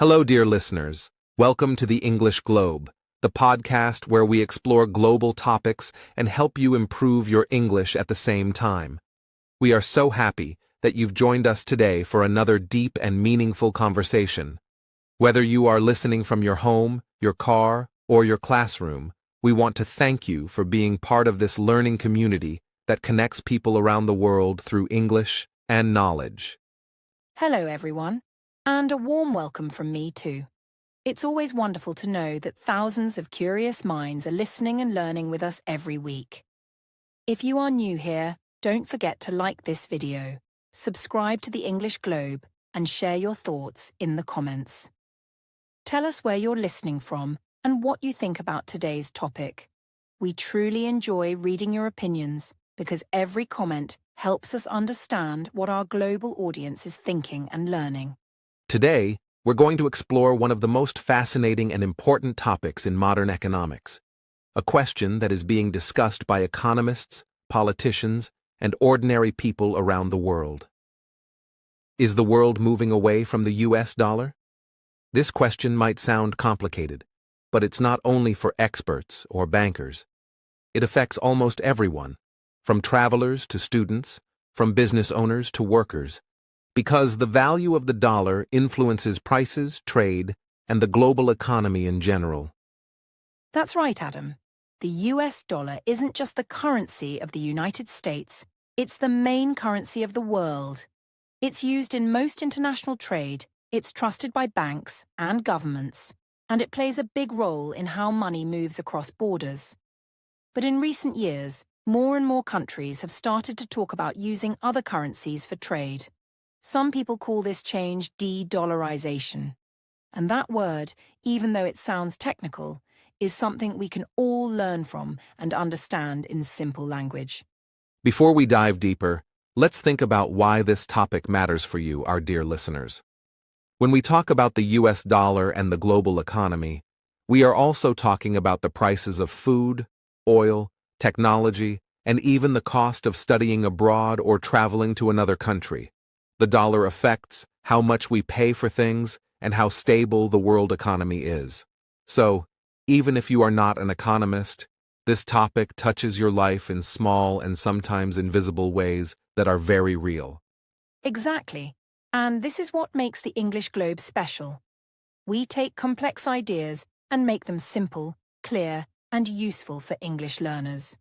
Hello, dear listeners. Welcome to the English Globe, the podcast where we explore global topics and help you improve your English at the same time. We are so happy that you've joined us today for another deep and meaningful conversation. Whether you are listening from your home, your car, or your classroom, we want to thank you for being part of this learning community that connects people around the world through English and knowledge. Hello, everyone, and a warm welcome from me too. It's always wonderful to know that thousands of curious minds are listening and learning with us every week. If you are new here, don't forget to like this video, subscribe to the English Globe, and share your thoughts in the comments. Tell us where you're listening from and what you think about today's topic. We truly enjoy reading your opinions because every comment helps us understand what our global audience is thinking and learning. Today, we're going to explore one of the most fascinating and important topics in modern economics, a question that is being discussed by economists, politicians, and ordinary people around the world. Is the world moving away from the US dollar? This question might sound complicated, but it's not only for experts or bankers. It affects almost everyone, from travelers to students, from business owners to workers, because the value of the dollar influences prices, trade, and the global economy in general. That's right, Adam. The US dollar isn't just the currency of the United States, it's the main currency of the world. It's used in most international trade, it's trusted by banks and governments, and it plays a big role in how money moves across borders. But in recent years, more and more countries have started to talk about using other currencies for trade. Some people call this change de-dollarization. And that word, even though it sounds technical, is something we can all learn from and understand in simple language. Before we dive deeper, let's think about why this topic matters for you, our dear listeners. When we talk about the US dollar and the global economy, we are also talking about the prices of food, oil, technology, and even the cost of studying abroad or traveling to another country. The dollar affects how much we pay for things and how stable the world economy is. So, even if you are not an economist, this topic touches your life in small and sometimes invisible ways that are very real. Exactly. And this is what makes the English Globe special. We take complex ideas and make them simple, clear, and useful for English learners.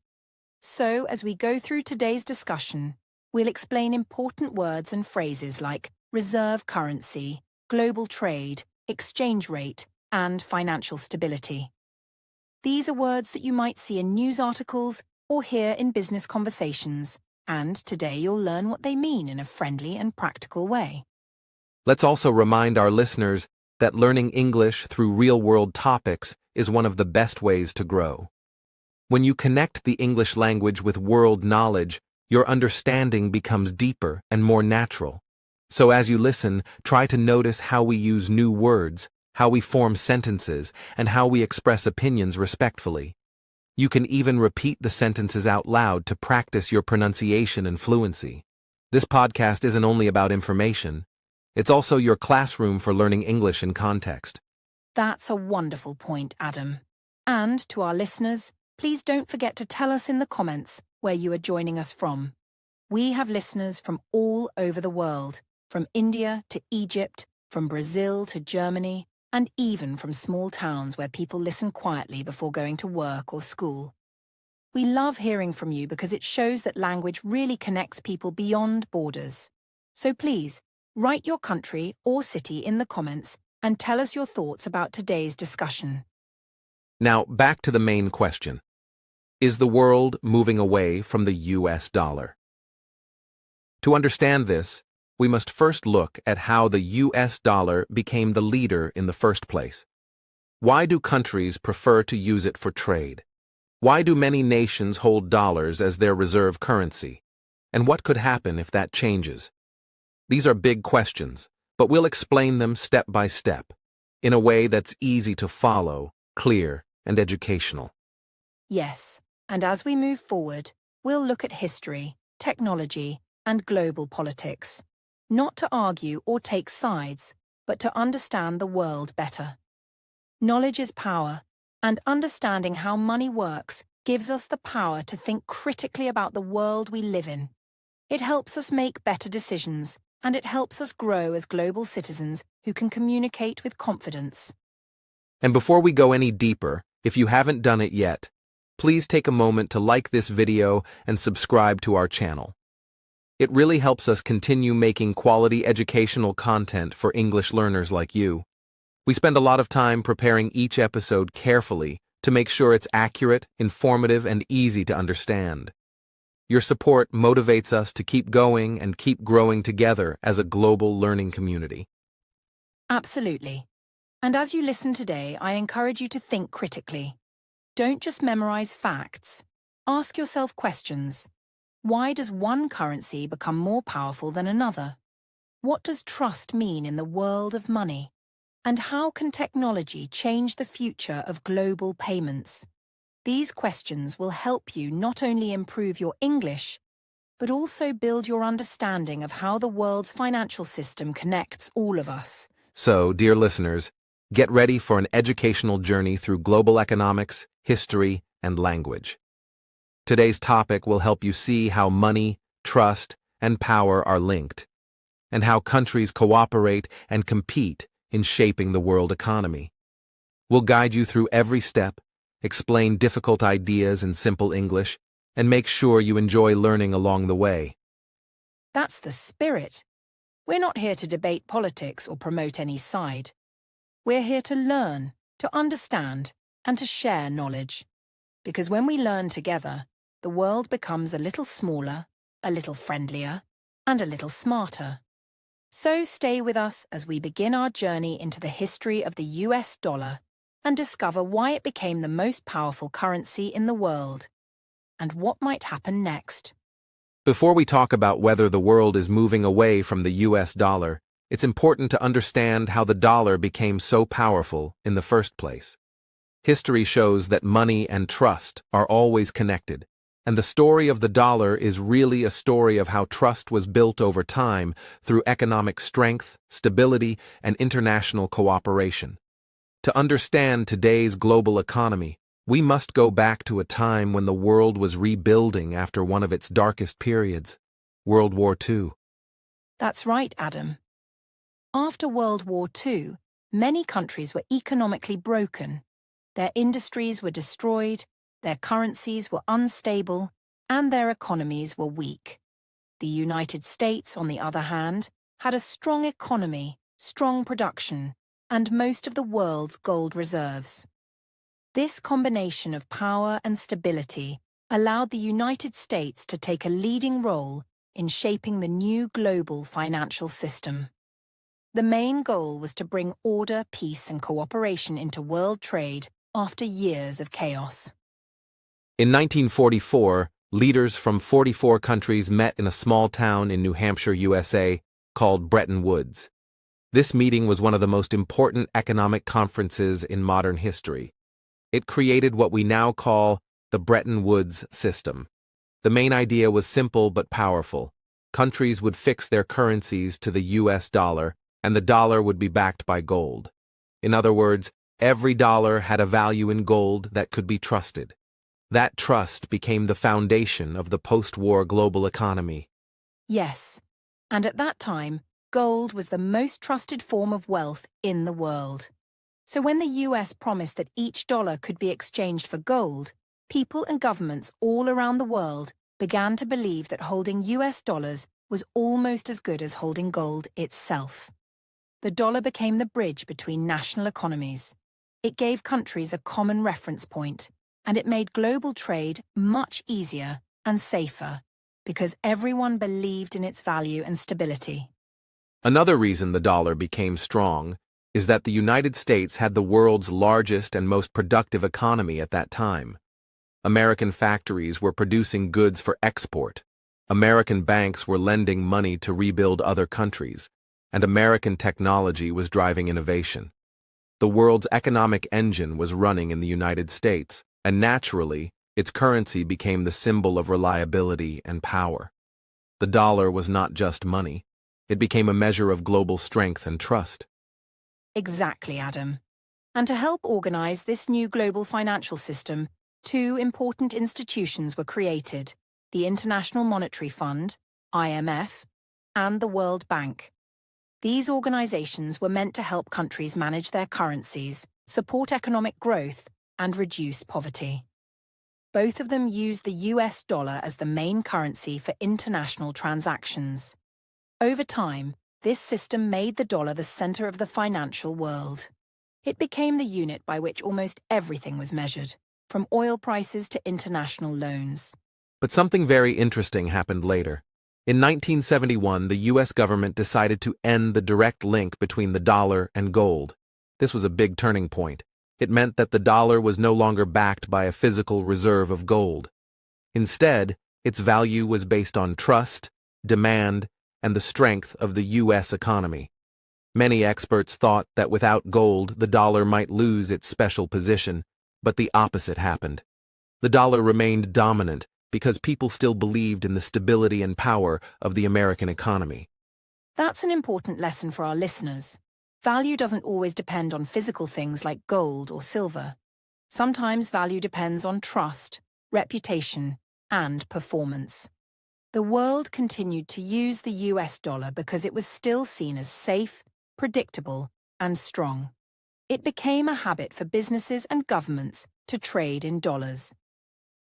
So, as we go through today's discussion, we'll explain important words and phrases like reserve currency, global trade, exchange rate, and financial stability. These are words that you might see in news articles or hear in business conversations, and today you'll learn what they mean in a friendly and practical way. Let's also remind our listeners that learning English through real-world topics is one of the best ways to grow. When you connect the English language with world knowledge, your understanding becomes deeper and more natural. So as you listen, try to notice how we use new words, how we form sentences, and how we express opinions respectfully. You can even repeat the sentences out loud to practice your pronunciation and fluency. This podcast isn't only about information, it's also your classroom for learning English in context. That's a wonderful point, Adam. And to our listeners, please don't forget to tell us in the comments where you are joining us from. We have listeners from all over the world, from India to Egypt, from Brazil to Germany, and even from small towns where people listen quietly before going to work or school. We love hearing from you because it shows that language really connects people beyond borders. So please, write your country or city in the comments and tell us your thoughts about today's discussion. Now, back to the main question. Is the world moving away from the US dollar? To understand this, we must first look at how the US dollar became the leader in the first place. Why do countries prefer to use it for trade? Why do many nations hold dollars as their reserve currency? And what could happen if that changes? These are big questions, but we'll explain them step by step, in a way that's easy to follow, clear, and educational. Yes, and as we move forward, we'll look at history, technology, and global politics. Not to argue or take sides, but to understand the world better. Knowledge is power, and understanding how money works gives us the power to think critically about the world we live in. It helps us make better decisions, and it helps us grow as global citizens who can communicate with confidence. And before we go any deeper, if you haven't done it yet, please take a moment to like this video and subscribe to our channel. It really helps us continue making quality educational content for English learners like you. We spend a lot of time preparing each episode carefully to make sure it's accurate, informative, and easy to understand. Your support motivates us to keep going and keep growing together as a global learning community. Absolutely. And as you listen today, I encourage you to think critically. Don't just memorize facts. Ask yourself questions. Why does one currency become more powerful than another? What does trust mean in the world of money? And how can technology change the future of global payments? These questions will help you not only improve your English, but also build your understanding of how the world's financial system connects all of us. So, dear listeners, get ready for an educational journey through global economics, history, and language. Today's topic will help you see how money, trust, and power are linked, and how countries cooperate and compete in shaping the world economy. We'll guide you through every step, explain difficult ideas in simple English, and make sure you enjoy learning along the way. That's the spirit. We're not here to debate politics or promote any side. We're here to learn, to understand, and to share knowledge. Because when we learn together, the world becomes a little smaller, a little friendlier, and a little smarter. So stay with us as we begin our journey into the history of the US dollar and discover why it became the most powerful currency in the world, and what might happen next. Before we talk about whether the world is moving away from the US dollar, it's important to understand how the dollar became so powerful in the first place. History shows that money and trust are always connected, and the story of the dollar is really a story of how trust was built over time through economic strength, stability, and international cooperation. To understand today's global economy, we must go back to a time when the world was rebuilding after one of its darkest periods, World War II. That's right, Adam. After World War II, many countries were economically broken. Their industries were destroyed, their currencies were unstable, and their economies were weak. The United States, on the other hand, had a strong economy, strong production, and most of the world's gold reserves. This combination of power and stability allowed the United States to take a leading role in shaping the new global financial system. The main goal was to bring order, peace, and cooperation into world trade after years of chaos. In 1944, leaders from 44 countries met in a small town in New Hampshire, USA, called Bretton Woods. This meeting was one of the most important economic conferences in modern history. It created what we now call the Bretton Woods system. The main idea was simple but powerful. Countries would fix their currencies to the US dollar, and the dollar would be backed by gold. In other words, every dollar had a value in gold that could be trusted. That trust became the foundation of the post-war global economy. Yes, and at that time, gold was the most trusted form of wealth in the world. So when the US promised that each dollar could be exchanged for gold, people and governments all around the world began to believe that holding US dollars was almost as good as holding gold itself. The dollar became the bridge between national economies. It gave countries a common reference point, and it made global trade much easier and safer because everyone believed in its value and stability. Another reason the dollar became strong is that the United States had the world's largest and most productive economy at that time. American factories were producing goods for export. American banks were lending money to rebuild other countries, and American technology was driving innovation. The world's economic engine was running in the United States, and naturally, its currency became the symbol of reliability and power. The dollar was not just money. It became a measure of global strength and trust. Exactly, Adam. And to help organize this new global financial system, two important institutions were created: the International Monetary Fund, IMF, and the World Bank. These organizations were meant to help countries manage their currencies, support economic growth, and reduce poverty. Both of them used the US dollar as the main currency for international transactions. Over time, this system made the dollar the center of the financial world. It became the unit by which almost everything was measured, from oil prices to international loans. But something very interesting happened later. In 1971, the US government decided to end the direct link between the dollar and gold. This was a big turning point. It meant that the dollar was no longer backed by a physical reserve of gold. Instead, its value was based on trust, demand, and the strength of the US economy. Many experts thought that without gold, the dollar might lose its special position, but the opposite happened. The dollar remained dominant because people still believed in the stability and power of the American economy. That's an important lesson for our listeners. Value doesn't always depend on physical things like gold or silver. Sometimes value depends on trust, reputation, and performance. The world continued to use the US dollar because it was still seen as safe, predictable, and strong. It became a habit for businesses and governments to trade in dollars.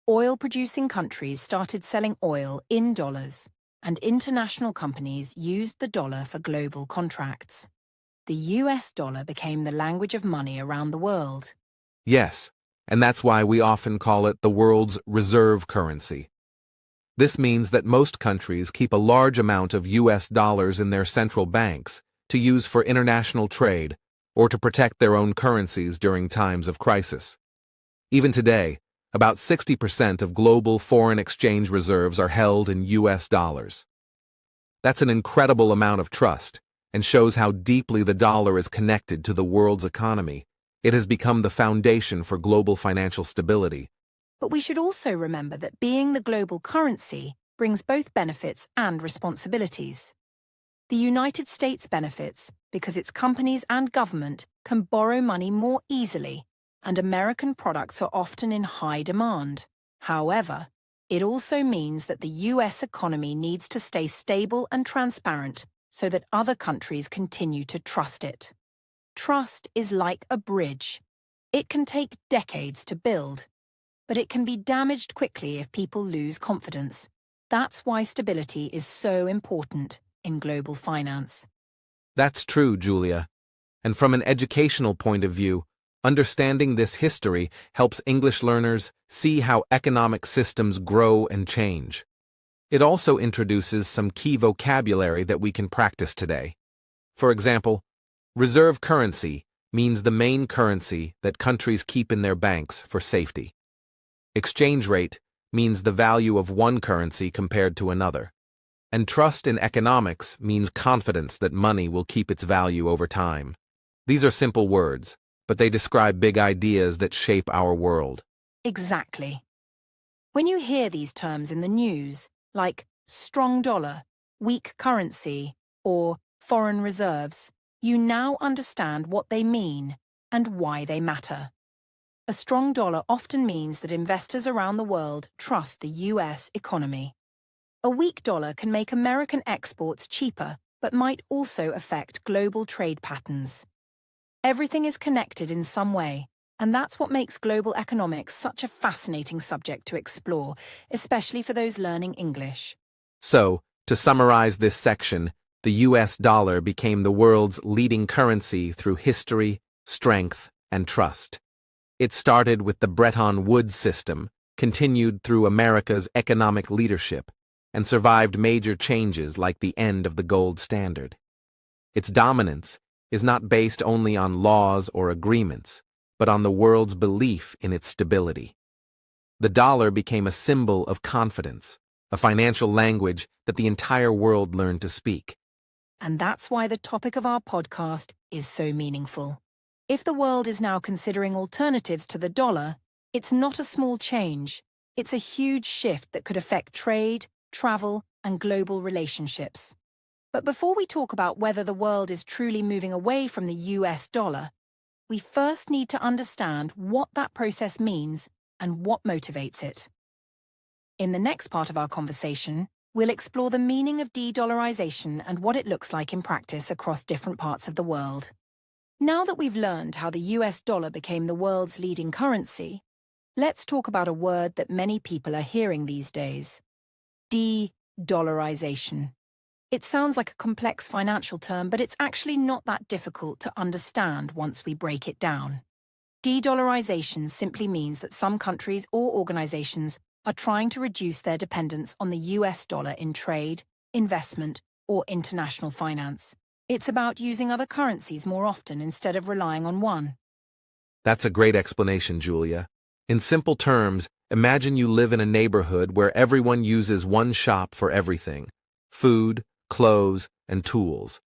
Oil-producing countries started selling oil in dollars, and international companies used the dollar for global contracts. The US dollar became the language of money around the world. Yes, and that's why we often call it the world's reserve currency. This means that most countries keep a large amount of US dollars in their central banks to use for international trade or to protect their own currencies during times of crisis. Even today, about 60% of global foreign exchange reserves are held in US dollars. That's an incredible amount of trust and shows how deeply the dollar is connected to the world's economy. It has become the foundation for global financial stability. But we should also remember that being the global currency brings both benefits and responsibilities. The United States benefits because its companies and government can borrow money more easily, and American products are often in high demand. However, it also means that the US economy needs to stay stable and transparent so that other countries continue to trust it. Trust is like a bridge. It can take decades to build, but it can be damaged quickly if people lose confidence. That's why stability is so important in global finance. That's true, Julia. And from an educational point of view, understanding this history helps English learners see how economic systems grow and change. It also introduces some key vocabulary that we can practice today. For example, reserve currency means the main currency that countries keep in their banks for safety. Exchange rate means the value of one currency compared to another. And trust in economics means confidence that money will keep its value over time. These are simple words, but they describe big ideas that shape our world. Exactly. When you hear these terms in the news, like strong dollar, weak currency, or foreign reserves, you now understand what they mean and why they matter. A strong dollar often means that investors around the world trust the US economy. A weak dollar can make American exports cheaper, but might also affect global trade patterns. Everything is connected in some way, and that's what makes global economics such a fascinating subject to explore, especially for those learning English. So, to summarize this section, the US dollar became the world's leading currency through history, strength, and trust. It started with the Bretton Woods system, continued through America's economic leadership, and survived major changes like the end of the gold standard. Its dominance is not based only on laws or agreements, but on the world's belief in its stability. The dollar became a symbol of confidence, a financial language that the entire world learned to speak. And that's why the topic of our podcast is so meaningful. If the world is now considering alternatives to the dollar, it's not a small change. It's a huge shift that could affect trade, travel, and global relationships. But before we talk about whether the world is truly moving away from the US dollar, we first need to understand what that process means and what motivates it. In the next part of our conversation, we'll explore the meaning of de-dollarization and what it looks like in practice across different parts of the world. Now that we've learned how the US dollar became the world's leading currency, let's talk about a word that many people are hearing these days: de-dollarization. It sounds like a complex financial term, but it's actually not that difficult to understand once we break it down. De-dollarization simply means that some countries or organizations are trying to reduce their dependence on the US dollar in trade, investment, or international finance. It's about using other currencies more often instead of relying on one. That's a great explanation, Julia. In simple terms, imagine you live in a neighborhood where everyone uses one shop for everything: food, clothes, and tools.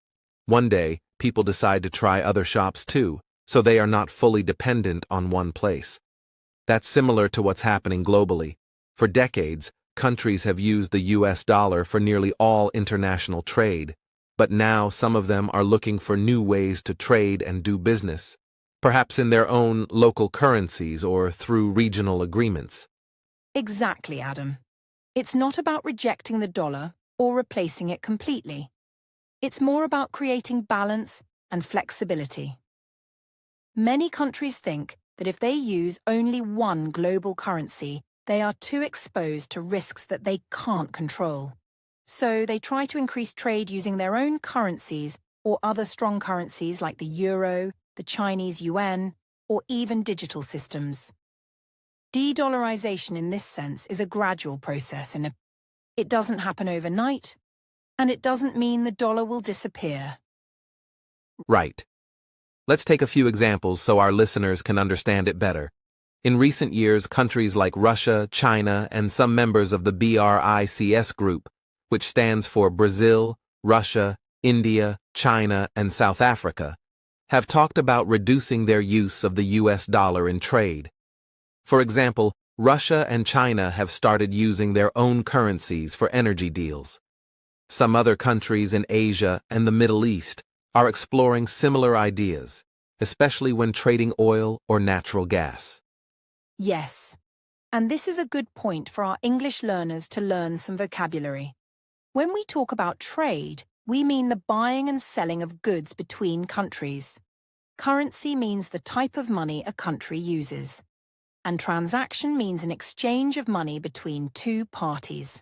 One day, people decide to try other shops too, so they are not fully dependent on one place. That's similar to what's happening globally. For decades, countries have used the US dollar for nearly all international trade, but now some of them are looking for new ways to trade and do business, perhaps in their own local currencies or through regional agreements. Exactly, Adam. It's not about rejecting the dollar or replacing it completely. It's more about creating balance and flexibility. Many countries think that if they use only one global currency, they are too exposed to risks that they can't control. So they try to increase trade using their own currencies or other strong currencies like the euro, the Chinese yuan, or even digital systems. De-dollarization in this sense is a gradual process, and it doesn't happen overnight, and it doesn't mean the dollar will disappear. Right. Let's take a few examples so our listeners can understand it better. In recent years, countries like Russia, China, and some members of the BRICS group, which stands for Brazil, Russia, India, China, and South Africa, have talked about reducing their use of the US dollar in trade. For example, Russia and China have started using their own currencies for energy deals. Some other countries in Asia and the Middle East are exploring similar ideas, especially when trading oil or natural gas. Yes, and this is a good point for our English learners to learn some vocabulary. When we talk about trade, we mean the buying and selling of goods between countries. Currency means the type of money a country uses. And transaction means an exchange of money between two parties.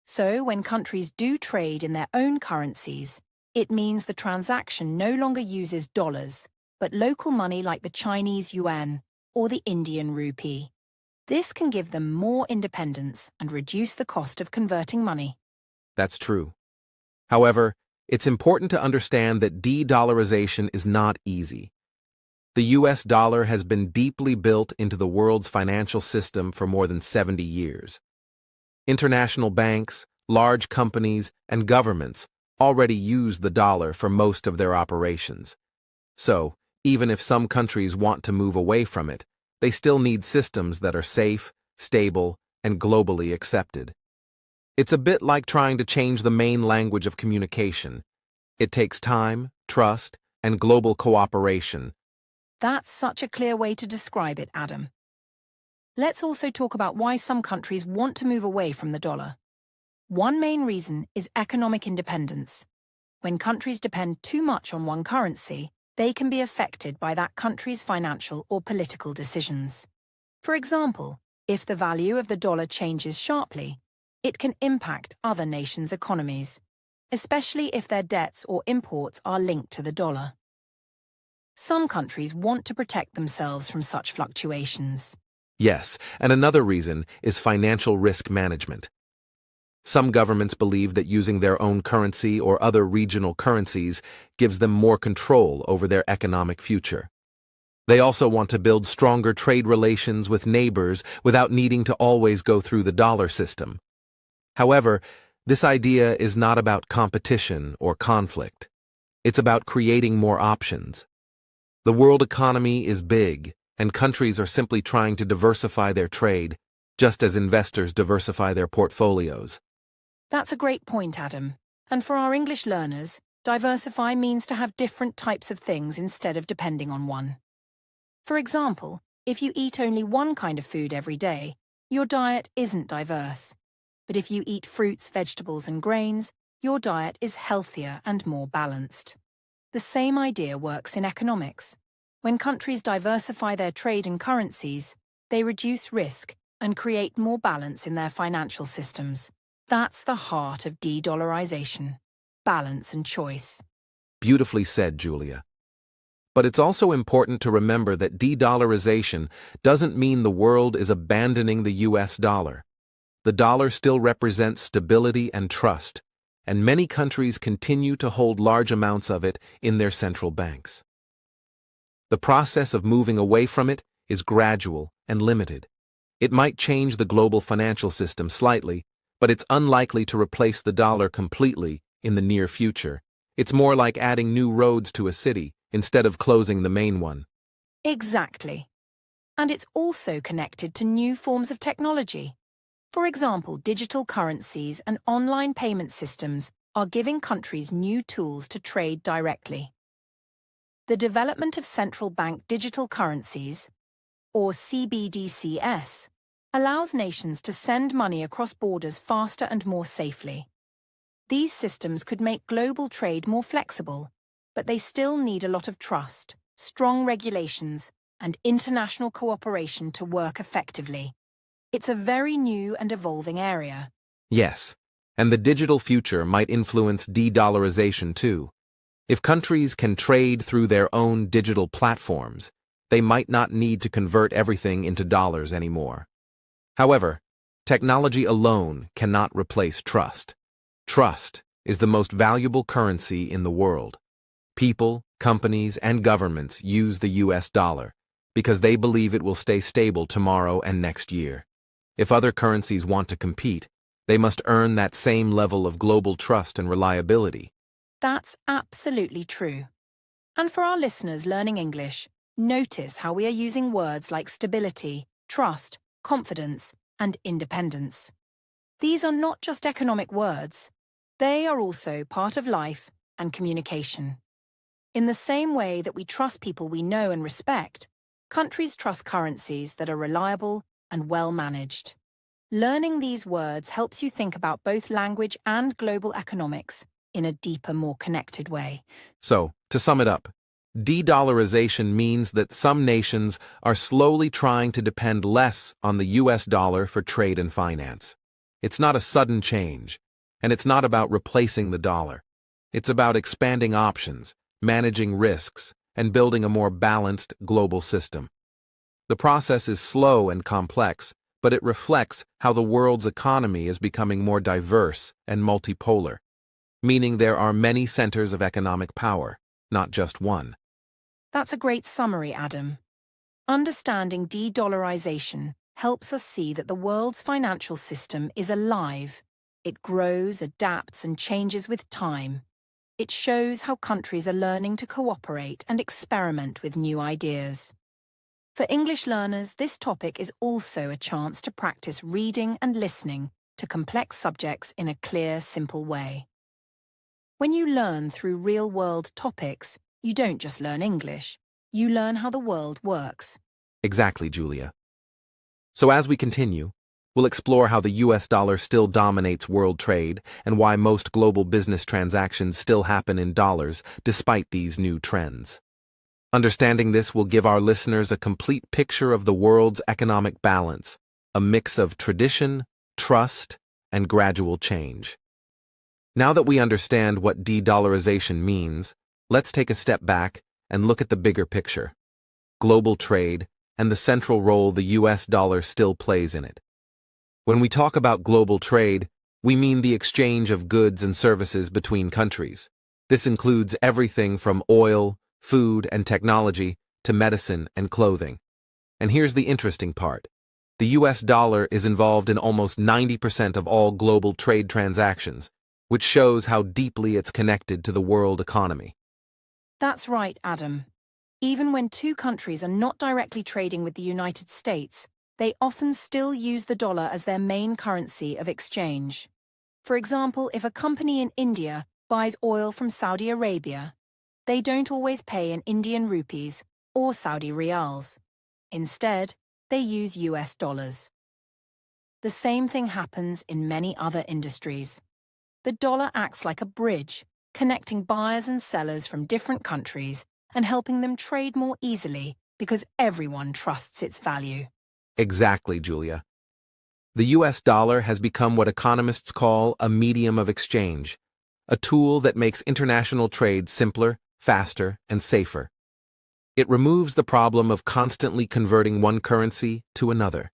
So when countries do trade in their own currencies, it means the transaction no longer uses dollars, but local money like the Chinese yuan or the Indian rupee. This can give them more independence and reduce the cost of converting money. That's true. However, it's important to understand that de-dollarization is not easy. The US dollar has been deeply built into the world's financial system for more than 70 years. International banks, large companies, and governments already use the dollar for most of their operations. So, even if some countries want to move away from it, they still need systems that are safe, stable, and globally accepted. It's a bit like trying to change the main language of communication. It takes time, trust, and global cooperation. That's such a clear way to describe it, Adam. Let's also talk about why some countries want to move away from the dollar. One main reason is economic independence. When countries depend too much on one currency, they can be affected by that country's financial or political decisions. For example, if the value of the dollar changes sharply, it can impact other nations' economies, especially if their debts or imports are linked to the dollar. Some countries want to protect themselves from such fluctuations. Yes, and another reason is financial risk management. Some governments believe that using their own currency or other regional currencies gives them more control over their economic future. They also want to build stronger trade relations with neighbors without needing to always go through the dollar system. However, this idea is not about competition or conflict. It's about creating more options. The world economy is big, and countries are simply trying to diversify their trade, just as investors diversify their portfolios. That's a great point, Adam. And for our English learners, diversify means to have different types of things instead of depending on one. For example, if you eat only one kind of food every day, your diet isn't diverse. But if you eat fruits, vegetables, and grains, your diet is healthier and more balanced. The same idea works in economics. When countries diversify their trade and currencies, they reduce risk and create more balance in their financial systems. That's the heart of de-dollarization: balance and choice. Beautifully said, Julia. But it's also important to remember that de-dollarization doesn't mean the world is abandoning the US dollar. The dollar still represents stability and trust, and many countries continue to hold large amounts of it in their central banks. The process of moving away from it is gradual and limited. It might change the global financial system slightly, but it's unlikely to replace the dollar completely in the near future. It's more like adding new roads to a city instead of closing the main one. Exactly. And it's also connected to new forms of technology. For example, digital currencies and online payment systems are giving countries new tools to trade directly. The development of central bank digital currencies, or CBDCs, allows nations to send money across borders faster and more safely. These systems could make global trade more flexible, but they still need a lot of trust, strong regulations, and international cooperation to work effectively. It's a very new and evolving area. Yes, and the digital future might influence de-dollarization too. If countries can trade through their own digital platforms, they might not need to convert everything into dollars anymore. However, technology alone cannot replace trust. Trust is the most valuable currency in the world. People, companies, and governments use the US dollar because they believe it will stay stable tomorrow and next year. If other currencies want to compete, they must earn that same level of global trust and reliability. That's absolutely true. And for our listeners learning English, notice how we are using words like stability, trust, confidence, and independence. These are not just economic words. They are also part of life and communication. In the same way that we trust people we know and respect, countries trust currencies that are reliable and well managed. Learning these words helps you think about both language and global economics in a deeper, more connected way. So, to sum it up, de-dollarization means that some nations are slowly trying to depend less on the US dollar for trade and finance. It's not a sudden change, and it's not about replacing the dollar. It's about expanding options, managing risks, and building a more balanced global system. The process is slow and complex, but it reflects how the world's economy is becoming more diverse and multipolar, meaning there are many centers of economic power, not just one. That's a great summary, Adam. Understanding de-dollarization helps us see that the world's financial system is alive. It grows, adapts, and changes with time. It shows how countries are learning to cooperate and experiment with new ideas. For English learners, this topic is also a chance to practice reading and listening to complex subjects in a clear, simple way. When you learn through real-world topics, you don't just learn English, you learn how the world works. Exactly, Julia. So as we continue, we'll explore how the US dollar still dominates world trade and why most global business transactions still happen in dollars despite these new trends. Understanding this will give our listeners a complete picture of the world's economic balance, a mix of tradition, trust, and gradual change. Now that we understand what de-dollarization means, let's take a step back and look at the bigger picture: global trade and the central role the US dollar still plays in it. When we talk about global trade, we mean the exchange of goods and services between countries. This includes everything from oil, food, and technology to medicine and clothing. And here's the interesting part. The US dollar is involved in almost 90% of all global trade transactions, which shows how deeply it's connected to the world economy. That's right, Adam. Even when two countries are not directly trading with the United States, they often still use the dollar as their main currency of exchange. For example, if a company in India buys oil from Saudi Arabia, they don't always pay in Indian rupees or Saudi riyals. Instead, they use US dollars. The same thing happens in many other industries. The dollar acts like a bridge, connecting buyers and sellers from different countries and helping them trade more easily because everyone trusts its value. Exactly, Julia. The US dollar has become what economists call a medium of exchange, a tool that makes international trade simpler, faster, and safer. It removes the problem of constantly converting one currency to another.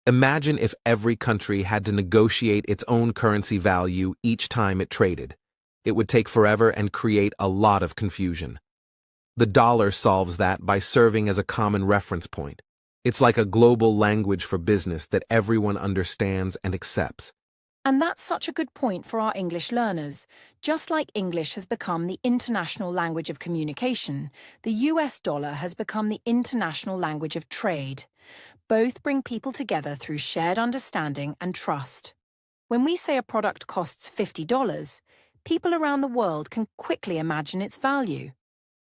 Imagine if every country had to negotiate its own currency value each time it traded. It would take forever and create a lot of confusion. The dollar solves that by serving as a common reference point. It's like a global language for business that everyone understands and accepts. And that's such a good point for our English learners. Just like English has become the international language of communication, the US dollar has become the international language of trade. Both bring people together through shared understanding and trust. When we say a product costs $50, people around the world can quickly imagine its value.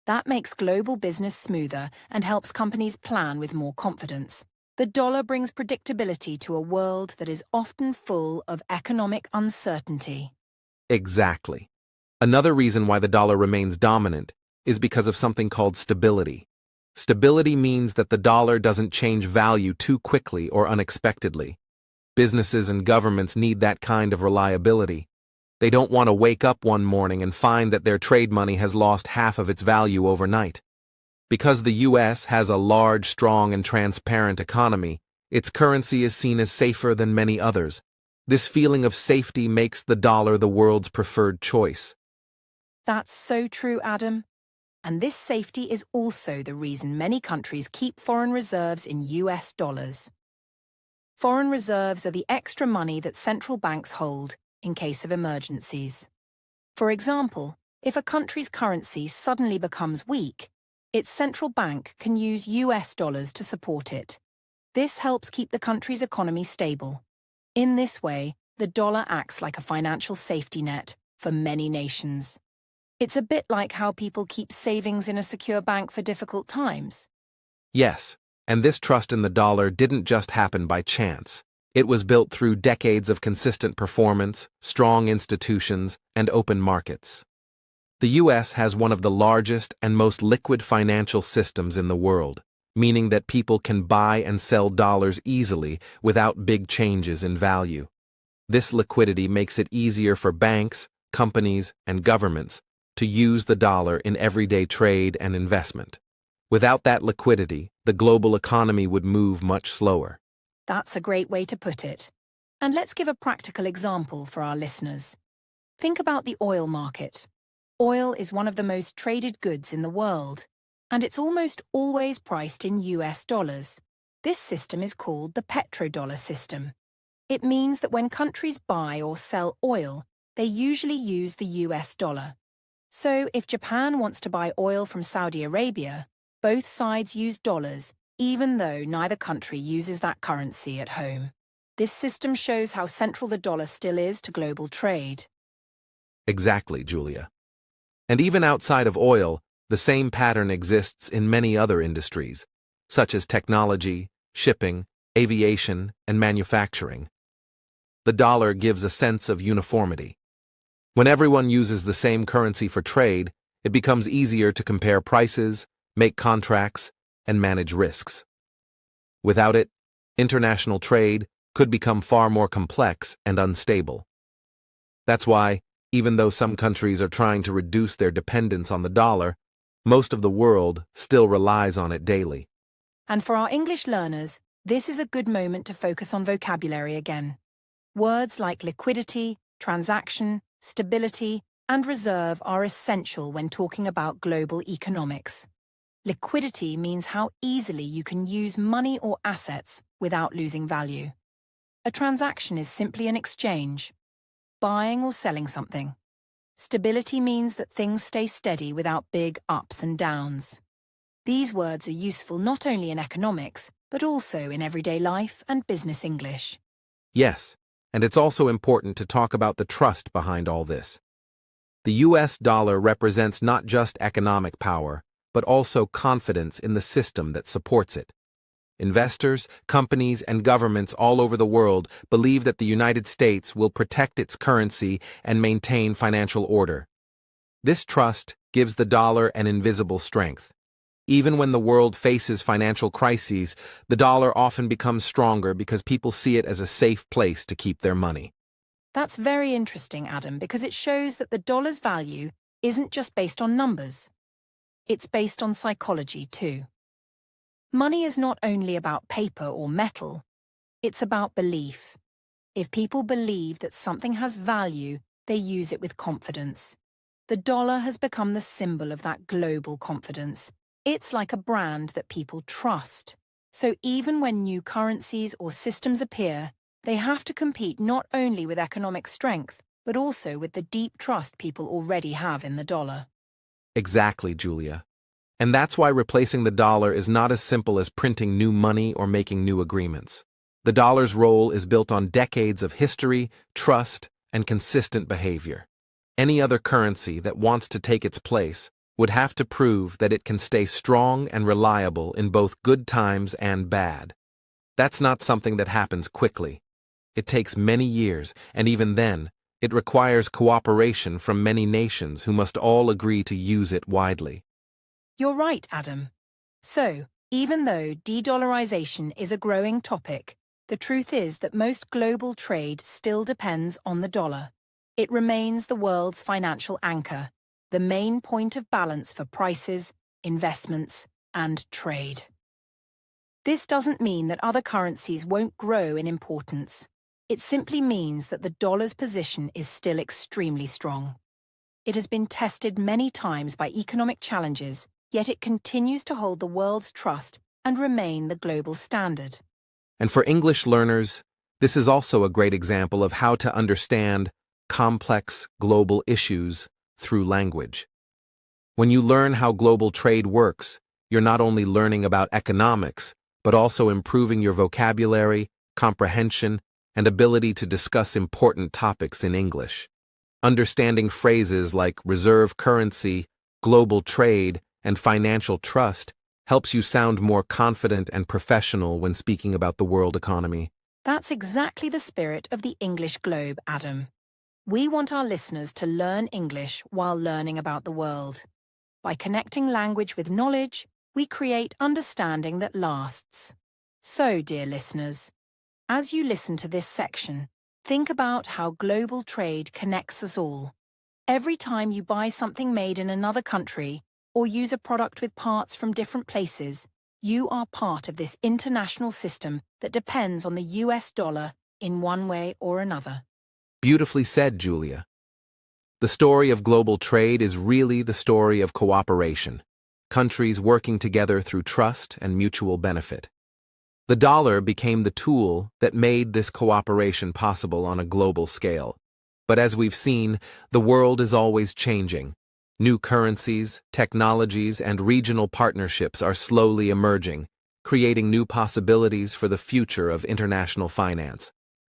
That makes global business smoother and helps companies plan with more confidence. The dollar brings predictability to a world that is often full of economic uncertainty. Exactly. Another reason why the dollar remains dominant is because of something called stability. Stability means that the dollar doesn't change value too quickly or unexpectedly. Businesses and governments need that kind of reliability. They don't want to wake up one morning and find that their trade money has lost half of its value overnight. Because the US has a large, strong, and transparent economy, its currency is seen as safer than many others. This feeling of safety makes the dollar the world's preferred choice. That's so true, Adam. And this safety is also the reason many countries keep foreign reserves in US dollars. Foreign reserves are the extra money that central banks hold in case of emergencies. For example, if a country's currency suddenly becomes weak, its central bank can use US dollars to support it. This helps keep the country's economy stable. In this way, the dollar acts like a financial safety net for many nations. It's a bit like how people keep savings in a secure bank for difficult times. Yes, and this trust in the dollar didn't just happen by chance. It was built through decades of consistent performance, strong institutions, and open markets. The US has one of the largest and most liquid financial systems in the world, meaning that people can buy and sell dollars easily without big changes in value. This liquidity makes it easier for banks, companies, and governments to use the dollar in everyday trade and investment. Without that liquidity, the global economy would move much slower. That's a great way to put it. And let's give a practical example for our listeners. Think about the oil market. Oil is one of the most traded goods in the world, and it's almost always priced in US dollars. This system is called the petrodollar system. It means that when countries buy or sell oil, they usually use the US dollar. So if Japan wants to buy oil from Saudi Arabia, both sides use dollars, even though neither country uses that currency at home. This system shows how central the dollar still is to global trade. Exactly, Julia. And even outside of oil, the same pattern exists in many other industries, such as technology, shipping, aviation, and manufacturing. The dollar gives a sense of uniformity. When everyone uses the same currency for trade, it becomes easier to compare prices, make contracts, and manage risks. Without it, international trade could become far more complex and unstable. That's why, even though some countries are trying to reduce their dependence on the dollar, most of the world still relies on it daily. And for our English learners, this is a good moment to focus on vocabulary again. Words like liquidity, transaction, stability, and reserve are essential when talking about global economics. Liquidity means how easily you can use money or assets without losing value. A transaction is simply an exchange, buying or selling something. Stability means that things stay steady without big ups and downs. These words are useful not only in economics, but also in everyday life and business English. Yes, And it's also important to talk about the trust behind all this. The US dollar represents not just economic power, but also confidence in the system that supports it. Investors, companies, and governments all over the world believe that the United States will protect its currency and maintain financial order. This trust gives the dollar an invisible strength. Even when the world faces financial crises, the dollar often becomes stronger because people see it as a safe place to keep their money. That's very interesting, Adam, because it shows that the dollar's value isn't just based on numbers. It's based on psychology, too. Money is not only about paper or metal, it's about belief. If people believe that something has value, they use it with confidence. The dollar has become the symbol of that global confidence. It's like a brand that people trust. So even when new currencies or systems appear, they have to compete not only with economic strength, but also with the deep trust people already have in the dollar. Exactly, Julia. And that's why replacing the dollar is not as simple as printing new money or making new agreements. The dollar's role is built on decades of history, trust, and consistent behavior. Any other currency that wants to take its place would have to prove that it can stay strong and reliable in both good times and bad. That's not something that happens quickly. It takes many years, and even then, it requires cooperation from many nations who must all agree to use it widely. You're right, Adam. So, even though de-dollarization is a growing topic, the truth is that most global trade still depends on the dollar. It remains the world's financial anchor, the main point of balance for prices, investments, and trade. This doesn't mean that other currencies won't grow in importance. It simply means that the dollar's position is still extremely strong. It has been tested many times by economic challenges, yet it continues to hold the world's trust and remain the global standard. And for English learners, this is also a great example of how to understand complex global issues through language. When you learn how global trade works, you're not only learning about economics, but also improving your vocabulary, comprehension, and ability to discuss important topics in English. Understanding phrases like reserve currency, global trade, and financial trust helps you sound more confident and professional when speaking about the world economy. That's exactly the spirit of the English Globe, Adam. We want our listeners to learn English while learning about the world. By connecting language with knowledge, we create understanding that lasts. So, dear listeners, as you listen to this section, think about how global trade connects us all. Every time you buy something made in another country or use a product with parts from different places, you are part of this international system that depends on the US dollar in one way or another. Beautifully said, Julia. The story of global trade is really the story of cooperation, countries working together through trust and mutual benefit. The dollar became the tool that made this cooperation possible on a global scale. But as we've seen, the world is always changing. New currencies, technologies, and regional partnerships are slowly emerging, creating new possibilities for the future of international finance.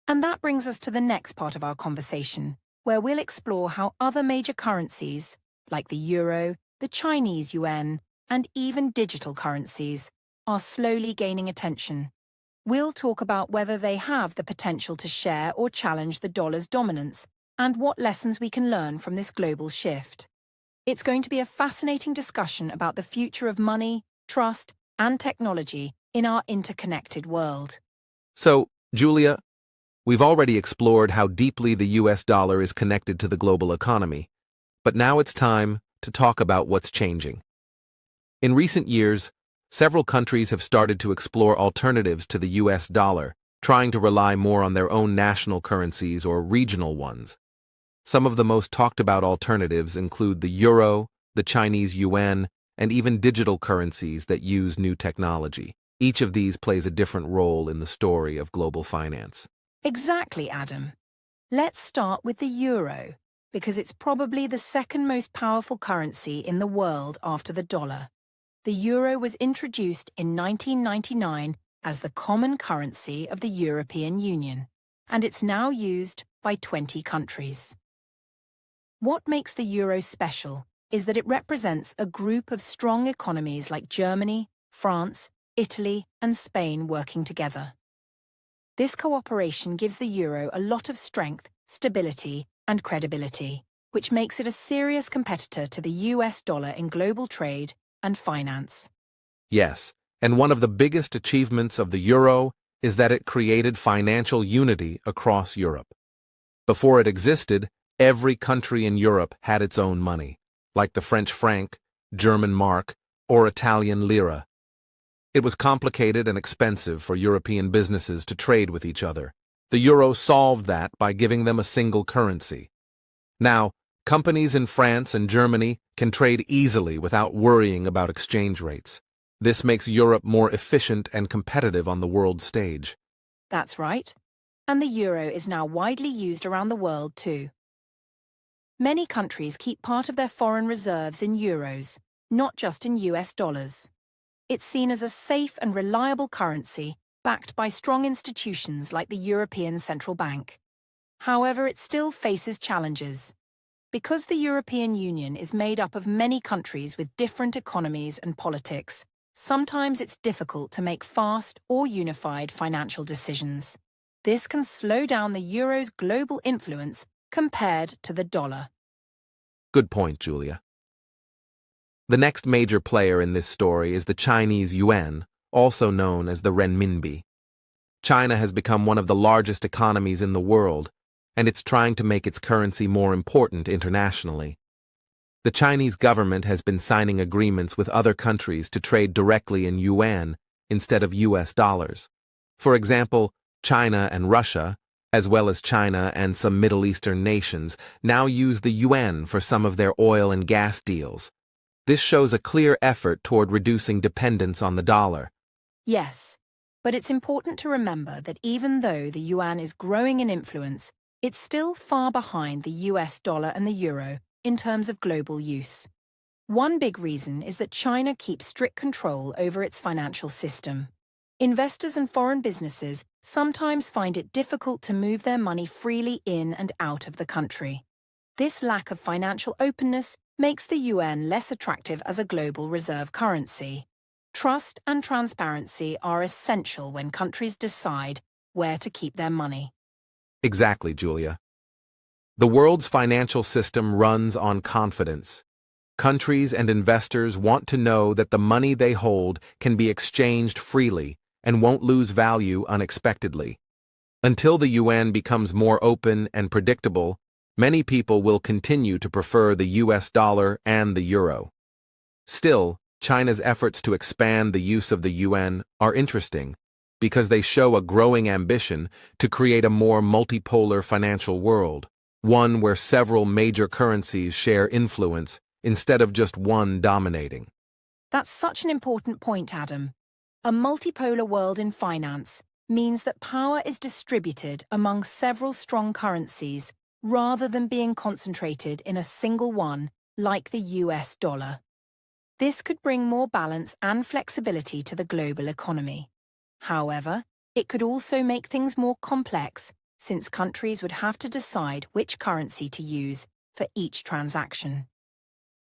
And that brings us to the next part of our conversation, where we'll explore how other major currencies, like the euro, the Chinese yuan, and even digital currencies, are slowly gaining attention. We'll talk about whether they have the potential to share or challenge the dollar's dominance, and what lessons we can learn from this global shift. It's going to be a fascinating discussion about the future of money, trust, and technology in our interconnected world. So, Julia, we've already explored how deeply the US dollar is connected to the global economy, but now it's time to talk about what's changing. In recent years, several countries have started to explore alternatives to the US dollar, trying to rely more on their own national currencies or regional ones. Some of the most talked about alternatives include the euro, the Chinese yuan, and even digital currencies that use new technology. Each of these plays a different role in the story of global finance. Exactly, Adam. Let's start with the euro, because it's probably the second most powerful currency in the world after the dollar. The euro was introduced in 1999 as the common currency of the European Union, and it's now used by 20 countries. What makes the euro special is that it represents a group of strong economies like Germany, France, Italy, and Spain working together. This cooperation gives the euro a lot of strength, stability, and credibility, which makes it a serious competitor to the US dollar in global trade and finance. Yes, and one of the biggest achievements of the euro is that it created financial unity across Europe. Before it existed, every country in Europe had its own money, like the French franc, German mark, or Italian lira. It was complicated and expensive for European businesses to trade with each other. The euro solved that by giving them a single currency. Now, companies in France and Germany can trade easily without worrying about exchange rates. This makes Europe more efficient and competitive on the world stage. That's right. And the euro is now widely used around the world too. Many countries keep part of their foreign reserves in euros, not just in US dollars. It's seen as a safe and reliable currency backed by strong institutions like the European Central Bank. However, it still faces challenges. Because the European Union is made up of many countries with different economies and politics, sometimes it's difficult to make fast or unified financial decisions. This can slow down the euro's global influence compared to the dollar. Good point, Julia. The next major player in this story is the Chinese yuan, also known as the renminbi. China has become one of the largest economies in the world, and it's trying to make its currency more important internationally. The Chinese government has been signing agreements with other countries to trade directly in yuan instead of US dollars. For example, China and Russia, as well as China and some Middle Eastern nations, now use the yuan for some of their oil and gas deals. This shows a clear effort toward reducing dependence on the dollar. Yes, but it's important to remember that even though the yuan is growing in influence, it's still far behind the US dollar and the euro in terms of global use. One big reason is that China keeps strict control over its financial system. Investors and foreign businesses sometimes find it difficult to move their money freely in and out of the country. This lack of financial openness makes the yuan less attractive as a global reserve currency. Trust and transparency are essential when countries decide where to keep their money. Exactly, Julia. The world's financial system runs on confidence. Countries and investors want to know that the money they hold can be exchanged freely and won't lose value unexpectedly. Until the yuan becomes more open and predictable, many people will continue to prefer the US dollar and the euro. Still, China's efforts to expand the use of the yuan are interesting because they show a growing ambition to create a more multipolar financial world, one where several major currencies share influence instead of just one dominating. That's such an important point, Adam. A multipolar world in finance means that power is distributed among several strong currencies rather than being concentrated in a single one like the US dollar. This could bring more balance and flexibility to the global economy. However, it could also make things more complex since countries would have to decide which currency to use for each transaction.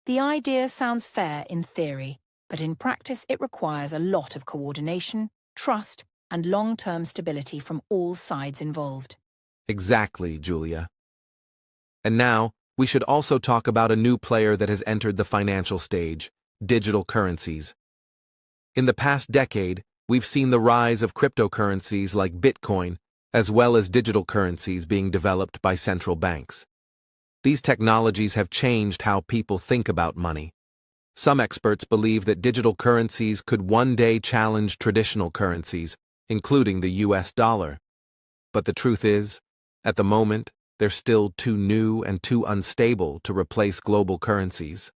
The idea sounds fair in theory, but in practice it requires a lot of coordination, trust, and long-term stability from all sides involved. Exactly, Julia. And now, we should also talk about a new player that has entered the financial stage: digital currencies. In the past decade, we've seen the rise of cryptocurrencies like Bitcoin, as well as digital currencies being developed by central banks. These technologies have changed how people think about money. Some experts believe that digital currencies could one day challenge traditional currencies, including the US dollar. But the truth is, at the moment, they're still too new and too unstable to replace global currencies.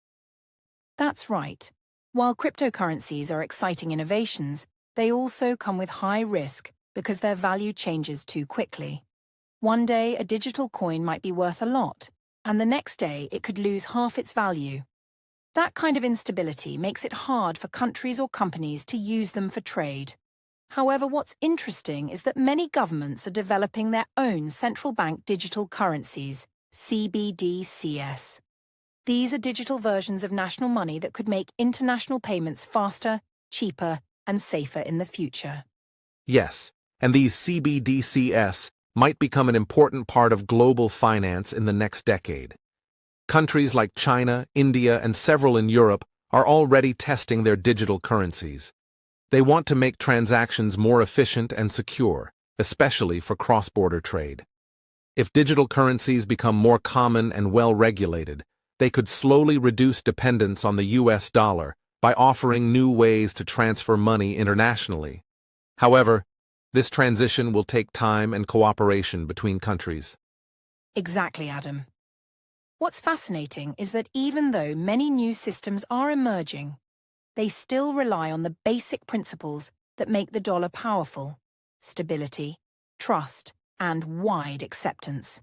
That's right. While cryptocurrencies are exciting innovations, they also come with high risk because their value changes too quickly. One day, a digital coin might be worth a lot, and the next day it could lose half its value. That kind of instability makes it hard for countries or companies to use them for trade. However, what's interesting is that many governments are developing their own central bank digital currencies, CBDCs. These are digital versions of national money that could make international payments faster, cheaper, and safer in the future. Yes, and these CBDCs might become an important part of global finance in the next decade. Countries like China, India, and several in Europe are already testing their digital currencies. They want to make transactions more efficient and secure, especially for cross-border trade. If digital currencies become more common and well-regulated, they could slowly reduce dependence on the US dollar by offering new ways to transfer money internationally. However, this transition will take time and cooperation between countries. Exactly, Adam. What's fascinating is that even though many new systems are emerging, they still rely on the basic principles that make the dollar powerful: stability, trust, and wide acceptance.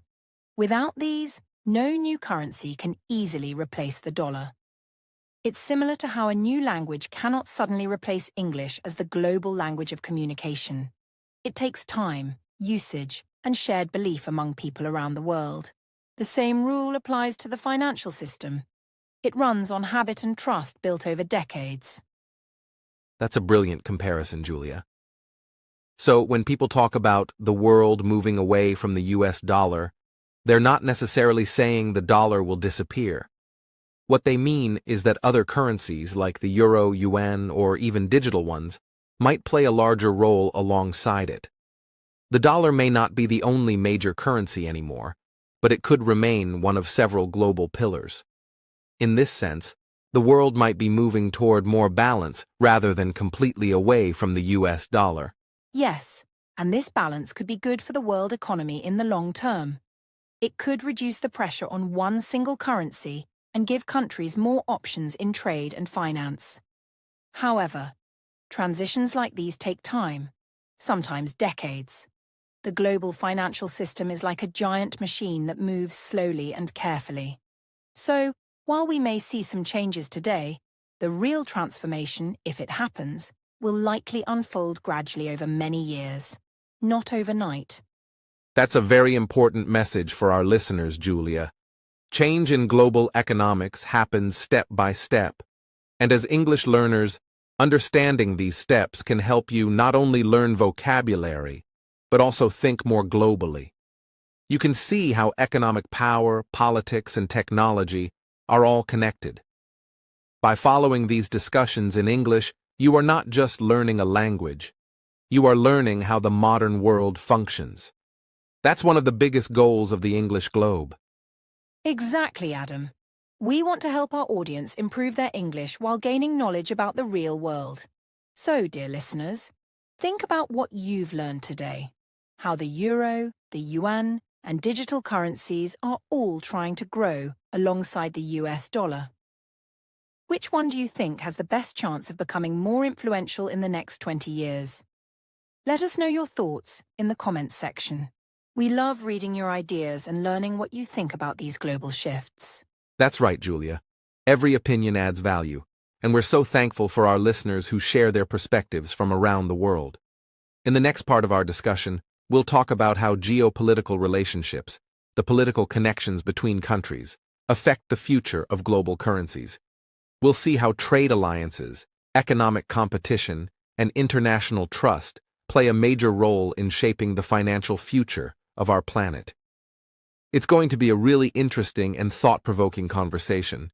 Without these, no new currency can easily replace the dollar. It's similar to how a new language cannot suddenly replace English as the global language of communication. It takes time, usage, and shared belief among people around the world. The same rule applies to the financial system. It runs on habit and trust built over decades. That's a brilliant comparison, Julia. So when people talk about the world moving away from the US dollar, they're not necessarily saying the dollar will disappear. What they mean is that other currencies like the euro, yuan, or even digital ones might play a larger role alongside it. The dollar may not be the only major currency anymore, but it could remain one of several global pillars. In this sense, the world might be moving toward more balance rather than completely away from the US dollar. Yes, and this balance could be good for the world economy in the long term. It could reduce the pressure on one single currency and give countries more options in trade and finance. However, transitions like these take time, sometimes decades. The global financial system is like a giant machine that moves slowly and carefully. So, while we may see some changes today, the real transformation, if it happens, will likely unfold gradually over many years, not overnight. That's a very important message for our listeners, Julia. Change in global economics happens step by step, and as English learners, understanding these steps can help you not only learn vocabulary, but also think more globally. You can see how economic power, politics, and technology are all connected. By following these discussions in English, you are not just learning a language. You are learning how the modern world functions. That's one of the biggest goals of the English Globe. Exactly, Adam. We want to help our audience improve their English while gaining knowledge about the real world. So, dear listeners, think about what you've learned today. How the euro, the yuan, and digital currencies are all trying to grow alongside the US dollar. Which one do you think has the best chance of becoming more influential in the next 20 years? Let us know your thoughts in the comments section. We love reading your ideas and learning what you think about these global shifts. That's right, Julia. Every opinion adds value, and we're so thankful for our listeners who share their perspectives from around the world. In the next part of our discussion, we'll talk about how geopolitical relationships, the political connections between countries, affect the future of global currencies. We'll see how trade alliances, economic competition, and international trust play a major role in shaping the financial future of our planet. It's going to be a really interesting and thought-provoking conversation.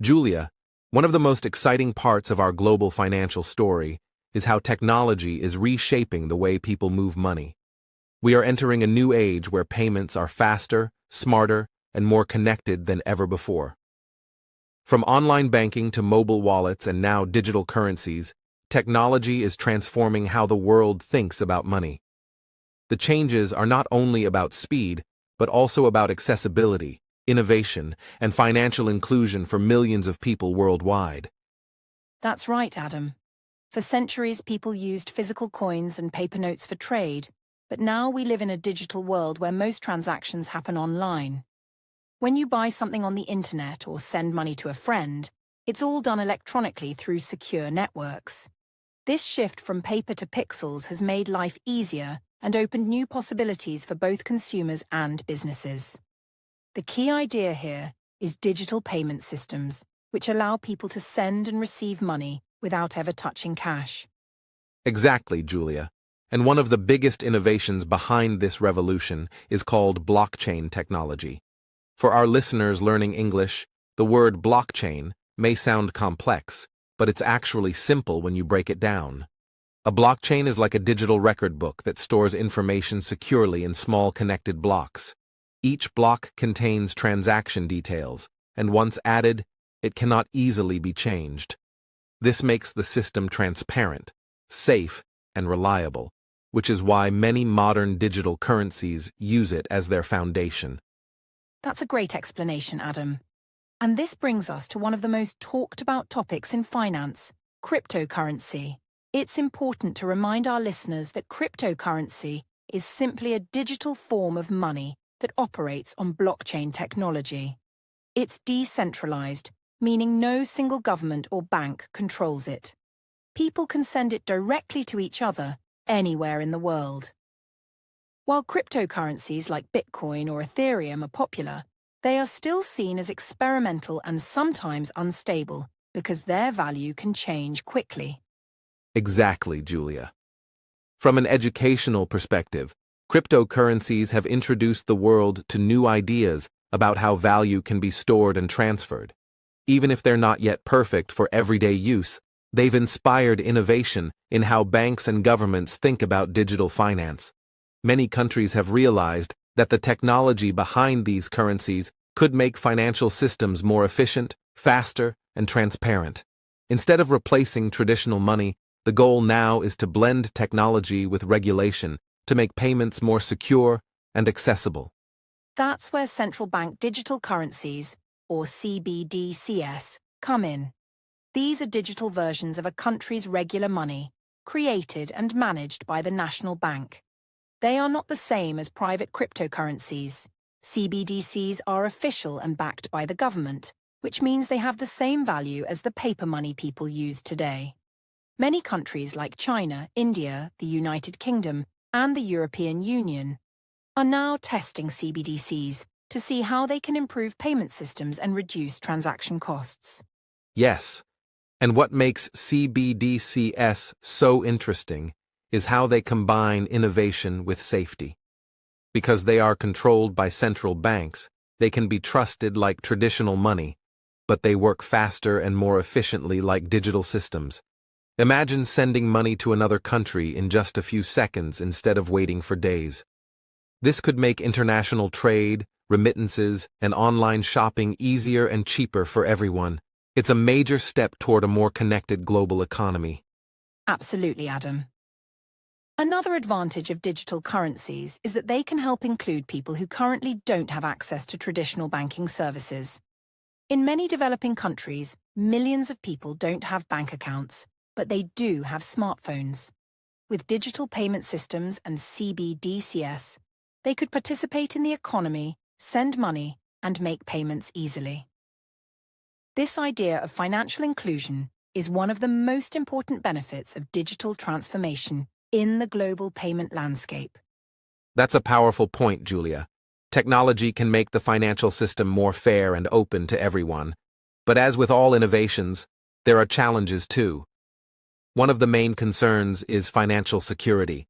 Julia, one of the most exciting parts of our global financial story is how technology is reshaping the way people move money. We are entering a new age where payments are faster, smarter, and more connected than ever before. From online banking to mobile wallets and now digital currencies, technology is transforming how the world thinks about money. The changes are not only about speed, but also about accessibility, innovation, and financial inclusion for millions of people worldwide. That's right, Adam. For centuries, people used physical coins and paper notes for trade, but now we live in a digital world where most transactions happen online. When you buy something on the internet or send money to a friend, it's all done electronically through secure networks. This shift from paper to pixels has made life easier and opened new possibilities for both consumers and businesses. The key idea here is digital payment systems, which allow people to send and receive money without ever touching cash. Exactly, Julia. And one of the biggest innovations behind this revolution is called blockchain technology. For our listeners learning English, the word blockchain may sound complex, but it's actually simple when you break it down. A blockchain is like a digital record book that stores information securely in small connected blocks. Each block contains transaction details, and once added, it cannot easily be changed. This makes the system transparent, safe, and reliable, which is why many modern digital currencies use it as their foundation. That's a great explanation, Adam. And this brings us to one of the most talked about topics in finance, cryptocurrency. It's important to remind our listeners that cryptocurrency is simply a digital form of money that operates on blockchain technology. It's decentralized, meaning no single government or bank controls it. People can send it directly to each other, anywhere in the world. While cryptocurrencies like Bitcoin or Ethereum are popular, they are still seen as experimental and sometimes unstable because their value can change quickly. Exactly, Julia. From an educational perspective, cryptocurrencies have introduced the world to new ideas about how value can be stored and transferred. Even if they're not yet perfect for everyday use, they've inspired innovation in how banks and governments think about digital finance. Many countries have realized that the technology behind these currencies could make financial systems more efficient, faster, and transparent. Instead of replacing traditional money, the goal now is to blend technology with regulation to make payments more secure and accessible. That's where central bank digital currencies, or CBDCs, come in. These are digital versions of a country's regular money, created and managed by the national bank. They are not the same as private cryptocurrencies. CBDCs are official and backed by the government, which means they have the same value as the paper money people use today. Many countries like China, India, the United Kingdom, and the European Union are now testing CBDCs to see how they can improve payment systems and reduce transaction costs. Yes, and what makes CBDCs so interesting is how they combine innovation with safety. Because they are controlled by central banks, they can be trusted like traditional money, but they work faster and more efficiently like digital systems. Imagine sending money to another country in just a few seconds instead of waiting for days. This could make international trade, remittances, and online shopping easier and cheaper for everyone. It's a major step toward a more connected global economy. Absolutely, Adam. Another advantage of digital currencies is that they can help include people who currently don't have access to traditional banking services. In many developing countries, millions of people don't have bank accounts, but they do have smartphones. With digital payment systems and CBDCs, they could participate in the economy, send money, and make payments easily. This idea of financial inclusion is one of the most important benefits of digital transformation in the global payment landscape. That's a powerful point, Julia. Technology can make the financial system more fair and open to everyone. But as with all innovations, there are challenges too. One of the main concerns is financial security.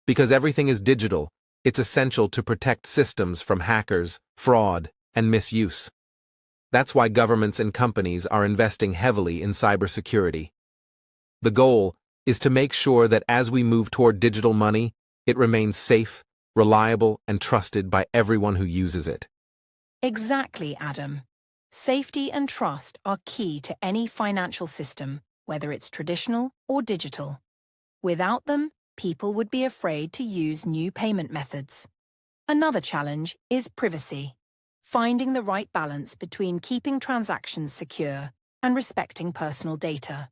Because everything is digital, it's essential to protect systems from hackers, fraud, and misuse. That's why governments and companies are investing heavily in cybersecurity. The goal is to make sure that as we move toward digital money, it remains safe, reliable, and trusted by everyone who uses it. Exactly, Adam. Safety and trust are key to any financial system, whether it's traditional or digital. Without them, people would be afraid to use new payment methods. Another challenge is privacy, finding the right balance between keeping transactions secure and respecting personal data.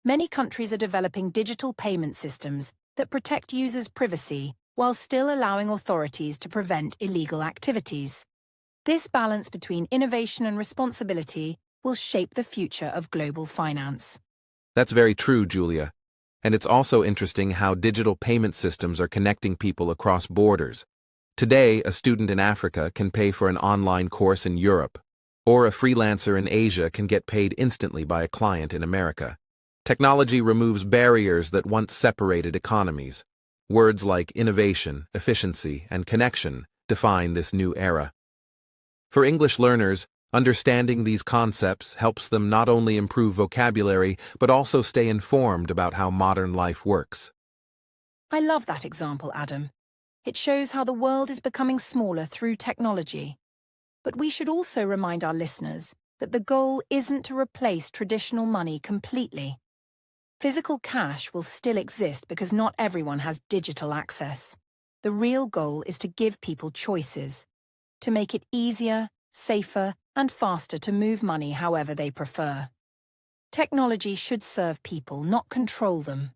Many countries are developing digital payment systems that protect users' privacy while still allowing authorities to prevent illegal activities. This balance between innovation and responsibility will shape the future of global finance. That's very true, Julia. And it's also interesting how digital payment systems are connecting people across borders. Today, a student in Africa can pay for an online course in Europe, or a freelancer in Asia can get paid instantly by a client in America. Technology removes barriers that once separated economies. Words like innovation, efficiency, and connection define this new era. For English learners, understanding these concepts helps them not only improve vocabulary, but also stay informed about how modern life works. I love that example, Adam. It shows how the world is becoming smaller through technology. But we should also remind our listeners that the goal isn't to replace traditional money completely. Physical cash will still exist because not everyone has digital access. The real goal is to give people choices, to make it easier, safer, and faster to move money however they prefer. Technology should serve people, not control them.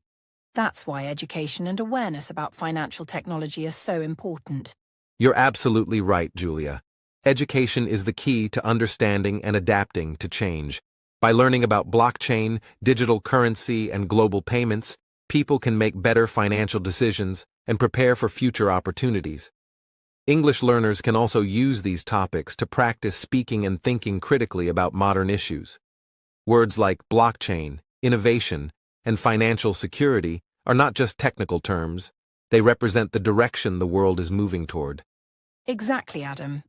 That's why education and awareness about financial technology are so important. You're absolutely right, Julia. Education is the key to understanding and adapting to change. By learning about blockchain, digital currency, and global payments, people can make better financial decisions and prepare for future opportunities. English learners can also use these topics to practice speaking and thinking critically about modern issues. Words like blockchain, innovation, and financial security are not just technical terms. They represent the direction the world is moving toward. Exactly, Adam.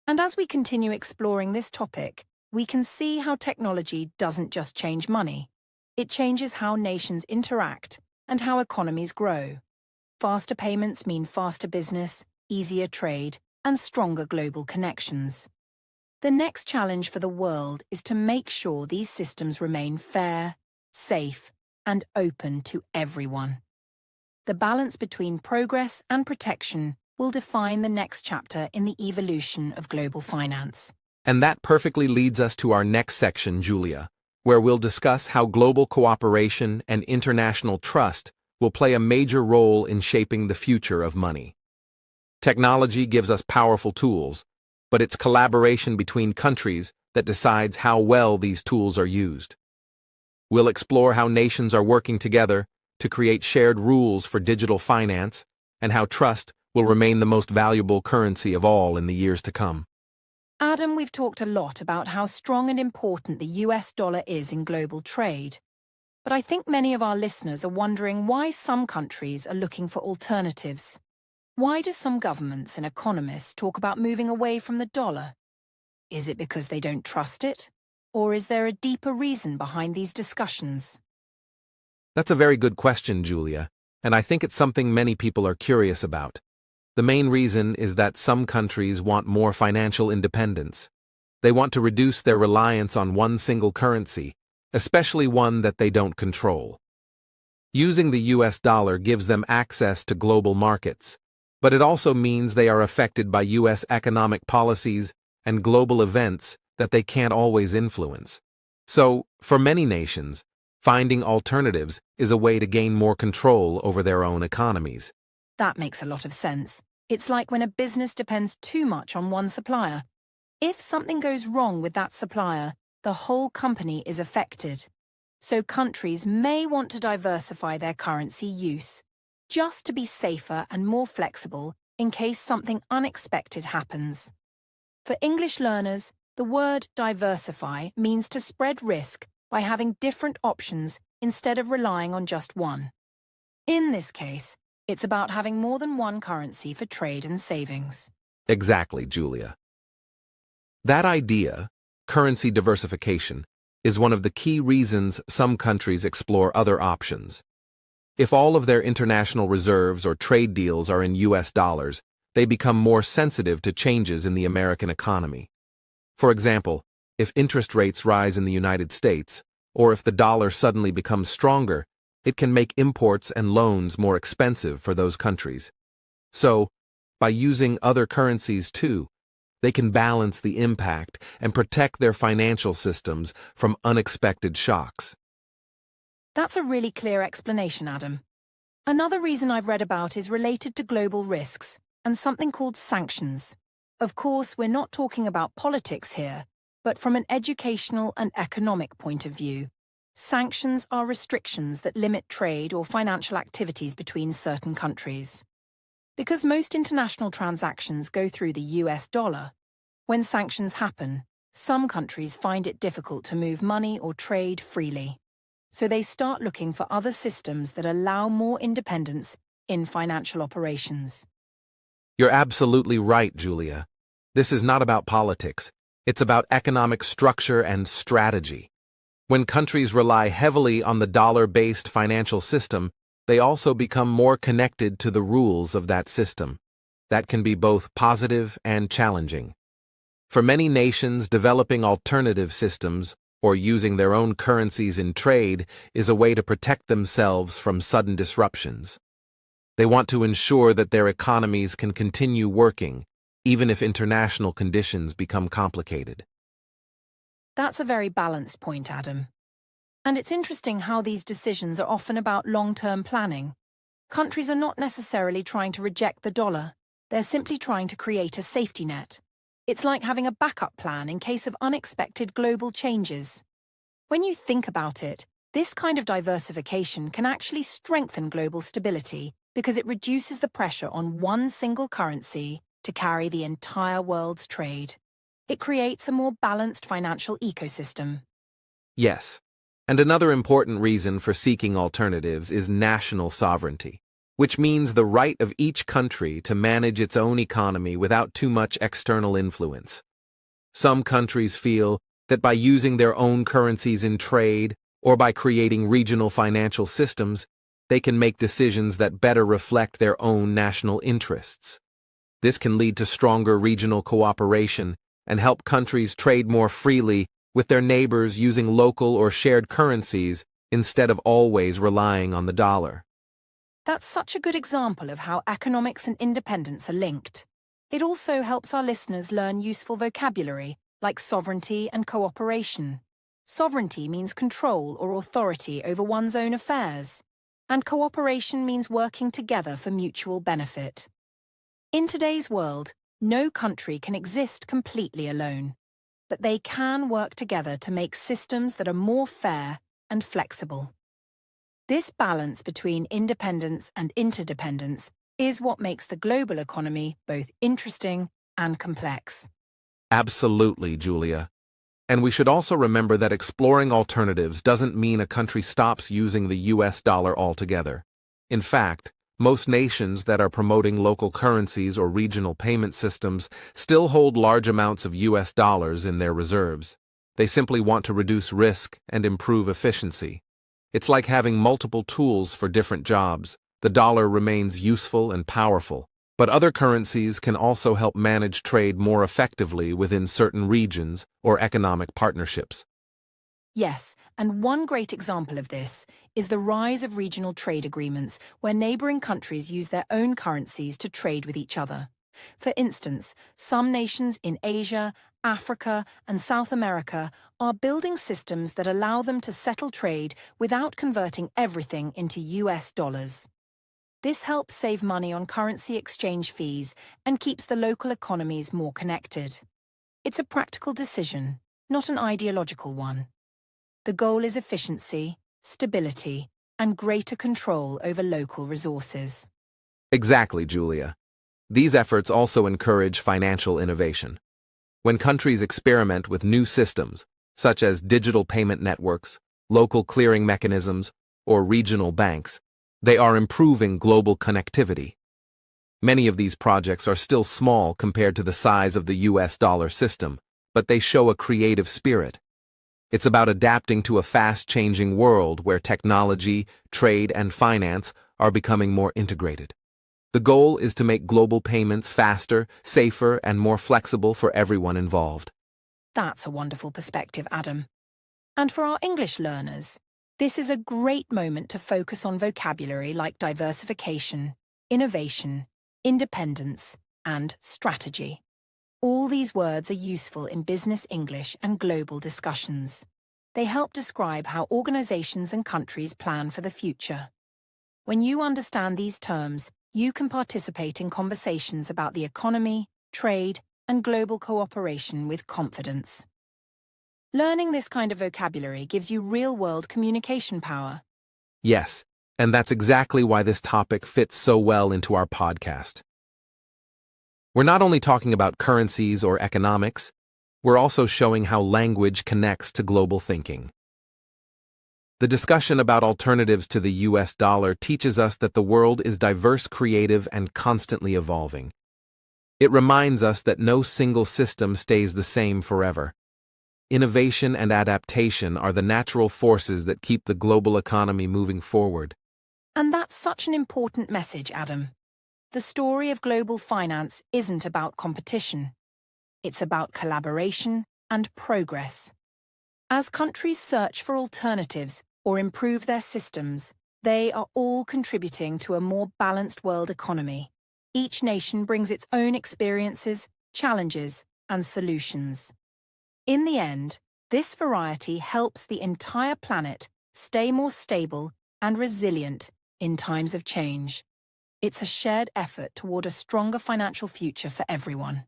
And as we continue exploring this topic, we can see how technology doesn't just change money. It changes how nations interact and how economies grow. Faster payments mean faster business, easier trade, and stronger global connections. The next challenge for the world is to make sure these systems remain fair, safe, and open to everyone. The balance between progress and protection will define the next chapter in the evolution of global finance. And that perfectly leads us to our next section, Julia, where we'll discuss how global cooperation and international trust will play a major role in shaping the future of money. Technology gives us powerful tools, but it's collaboration between countries that decides how well these tools are used. We'll explore how nations are working together to create shared rules for digital finance and how trust will remain the most valuable currency of all in the years to come. Adam, we've talked a lot about how strong and important the US dollar is in global trade. But I think many of our listeners are wondering why some countries are looking for alternatives. Why do some governments and economists talk about moving away from the dollar? Is it because they don't trust it? Or is there a deeper reason behind these discussions? That's a very good question, Julia, and I think it's something many people are curious about. The main reason is that some countries want more financial independence. They want to reduce their reliance on one single currency, especially one that they don't control. Using the US dollar gives them access to global markets, but it also means they are affected by US economic policies and global events that they can't always influence. So, for many nations, finding alternatives is a way to gain more control over their own economies. That makes a lot of sense. It's like when a business depends too much on one supplier. If something goes wrong with that supplier, the whole company is affected. So countries may want to diversify their currency use, just to be safer and more flexible in case something unexpected happens. For English learners, the word diversify means to spread risk by having different options instead of relying on just one. In this case, it's about having more than one currency for trade and savings. Exactly, Julia. That idea, currency diversification, is one of the key reasons some countries explore other options. If all of their international reserves or trade deals are in US dollars, they become more sensitive to changes in the American economy. For example, if interest rates rise in the United States, or if the dollar suddenly becomes stronger, it can make imports and loans more expensive for those countries. So, by using other currencies too, they can balance the impact and protect their financial systems from unexpected shocks. That's a really clear explanation, Adam. Another reason I've read about is related to global risks and something called sanctions. Of course, we're not talking about politics here, but from an educational and economic point of view. Sanctions are restrictions that limit trade or financial activities between certain countries. Because most international transactions go through the US dollar, when sanctions happen, some countries find it difficult to move money or trade freely. So they start looking for other systems that allow more independence in financial operations. You're absolutely right, Julia. This is not about politics. It's about economic structure and strategy. When countries rely heavily on the dollar-based financial system, they also become more connected to the rules of that system. That can be both positive and challenging. For many nations, developing alternative systems or using their own currencies in trade is a way to protect themselves from sudden disruptions. They want to ensure that their economies can continue working, even if international conditions become complicated. That's a very balanced point, Adam. And it's interesting how these decisions are often about long-term planning. Countries are not necessarily trying to reject the dollar. They're simply trying to create a safety net. It's like having a backup plan in case of unexpected global changes. When you think about it, this kind of diversification can actually strengthen global stability because it reduces the pressure on one single currency to carry the entire world's trade. It creates a more balanced financial ecosystem. Yes, and another important reason for seeking alternatives is national sovereignty, which means the right of each country to manage its own economy without too much external influence. Some countries feel that by using their own currencies in trade or by creating regional financial systems, they can make decisions that better reflect their own national interests. This can lead to stronger regional cooperation and help countries trade more freely with their neighbors using local or shared currencies instead of always relying on the dollar. That's such a good example of how economics and independence are linked. It also helps our listeners learn useful vocabulary like sovereignty and cooperation. Sovereignty means control or authority over one's own affairs, and cooperation means working together for mutual benefit. In today's world, no country can exist completely alone, but they can work together to make systems that are more fair and flexible. This balance between independence and interdependence is what makes the global economy both interesting and complex. Absolutely, Julia. And we should also remember that exploring alternatives doesn't mean a country stops using the US dollar altogether. In fact, most nations that are promoting local currencies or regional payment systems still hold large amounts of US dollars in their reserves. They simply want to reduce risk and improve efficiency. It's like having multiple tools for different jobs. The dollar remains useful and powerful, but other currencies can also help manage trade more effectively within certain regions or economic partnerships. Yes, and one great example of this is the rise of regional trade agreements where neighboring countries use their own currencies to trade with each other. For instance, some nations in Asia, Africa, and South America are building systems that allow them to settle trade without converting everything into US dollars. This helps save money on currency exchange fees and keeps the local economies more connected. It's a practical decision, not an ideological one. The goal is efficiency, stability, and greater control over local resources. Exactly, Julia. These efforts also encourage financial innovation. When countries experiment with new systems, such as digital payment networks, local clearing mechanisms, or regional banks, they are improving global connectivity. Many of these projects are still small compared to the size of the US dollar system, but they show a creative spirit. It's about adapting to a fast-changing world where technology, trade, and finance are becoming more integrated. The goal is to make global payments faster, safer, and more flexible for everyone involved. That's a wonderful perspective, Adam. And for our English learners, this is a great moment to focus on vocabulary like diversification, innovation, independence, and strategy. All these words are useful in business English and global discussions. They help describe how organizations and countries plan for the future. When you understand these terms, you can participate in conversations about the economy, trade, and global cooperation with confidence. Learning this kind of vocabulary gives you real-world communication power. Yes, and that's exactly why this topic fits so well into our podcast. We're not only talking about currencies or economics, we're also showing how language connects to global thinking. The discussion about alternatives to the US dollar teaches us that the world is diverse, creative, and constantly evolving. It reminds us that no single system stays the same forever. Innovation and adaptation are the natural forces that keep the global economy moving forward. And that's such an important message, Adam. The story of global finance isn't about competition. It's about collaboration and progress. As countries search for alternatives or improve their systems, they are all contributing to a more balanced world economy. Each nation brings its own experiences, challenges, and solutions. In the end, this variety helps the entire planet stay more stable and resilient in times of change. It's a shared effort toward a stronger financial future for everyone.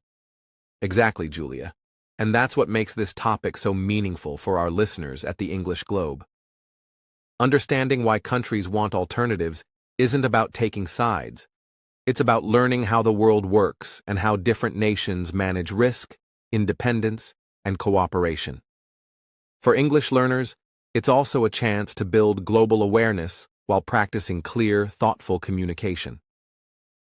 Exactly, Julia. And that's what makes this topic so meaningful for our listeners at the English Globe. Understanding why countries want alternatives isn't about taking sides. It's about learning how the world works and how different nations manage risk, independence, and cooperation. For English learners, it's also a chance to build global awareness while practicing clear, thoughtful communication.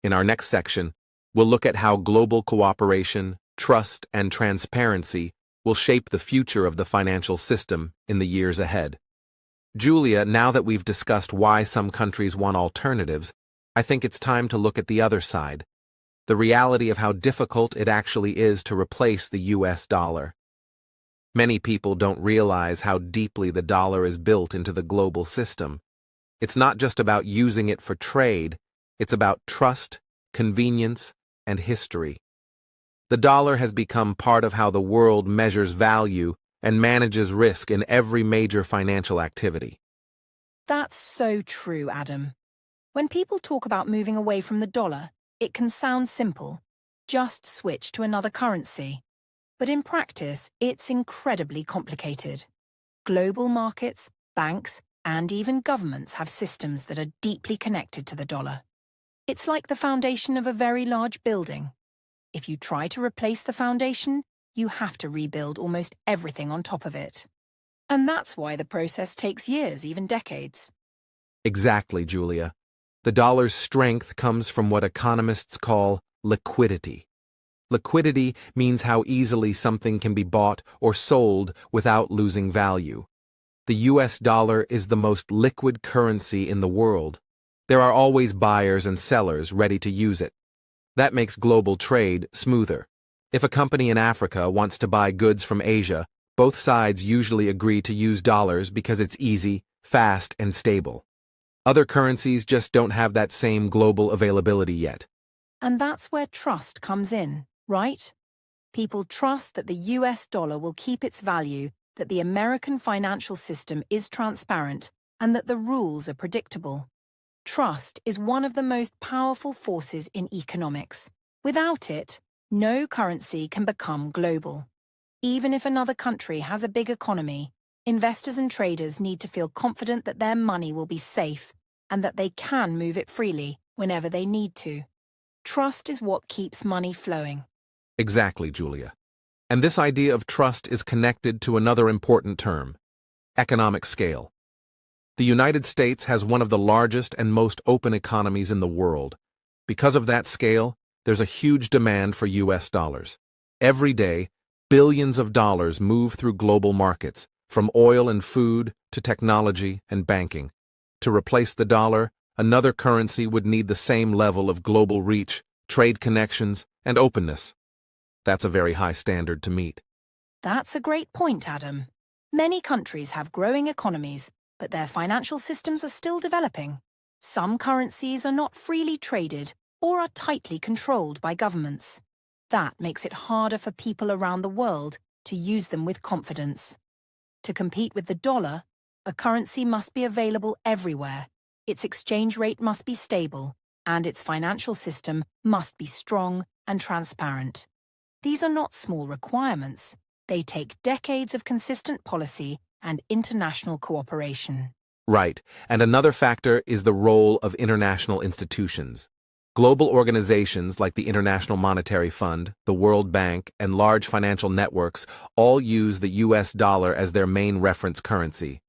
In our next section, we'll look at how global cooperation, trust, and transparency will shape the future of the financial system in the years ahead. Julia, now that we've discussed why some countries want alternatives, I think it's time to look at the other side, the reality of how difficult it actually is to replace the US dollar. Many people don't realize how deeply the dollar is built into the global system. It's not just about using it for trade, it's about trust, convenience, and history. The dollar has become part of how the world measures value and manages risk in every major financial activity. That's so true, Adam. When people talk about moving away from the dollar, it can sound simple. Just switch to another currency. But in practice, it's incredibly complicated. Global markets, banks, and even governments have systems that are deeply connected to the dollar. It's like the foundation of a very large building. If you try to replace the foundation, you have to rebuild almost everything on top of it. And that's why the process takes years, even decades. Exactly, Julia. The dollar's strength comes from what economists call liquidity. Liquidity means how easily something can be bought or sold without losing value. The US dollar is the most liquid currency in the world. There are always buyers and sellers ready to use it. That makes global trade smoother. If a company in Africa wants to buy goods from Asia, both sides usually agree to use dollars because it's easy, fast, and stable. Other currencies just don't have that same global availability yet. And that's where trust comes in, right? People trust that the US dollar will keep its value, that the American financial system is transparent, and that the rules are predictable. Trust is one of the most powerful forces in economics. Without it, no currency can become global. Even if another country has a big economy, investors and traders need to feel confident that their money will be safe and that they can move it freely whenever they need to. Trust is what keeps money flowing. Exactly, Julia. And this idea of trust is connected to another important term: economic scale. The United States has one of the largest and most open economies in the world. Because of that scale, there's a huge demand for US dollars. Every day, billions of dollars move through global markets, from oil and food to technology and banking. To replace the dollar, another currency would need the same level of global reach, trade connections, and openness. That's a very high standard to meet. That's a great point, Adam. Many countries have growing economies, but their financial systems are still developing. Some currencies are not freely traded or are tightly controlled by governments. That makes it harder for people around the world to use them with confidence. To compete with the dollar, a currency must be available everywhere, its exchange rate must be stable, and its financial system must be strong and transparent. These are not small requirements. They take decades of consistent policy and international cooperation. Right, and another factor is the role of international institutions. Global organizations like the International Monetary Fund, the World Bank, and large financial networks all use the US dollar as their main reference currency.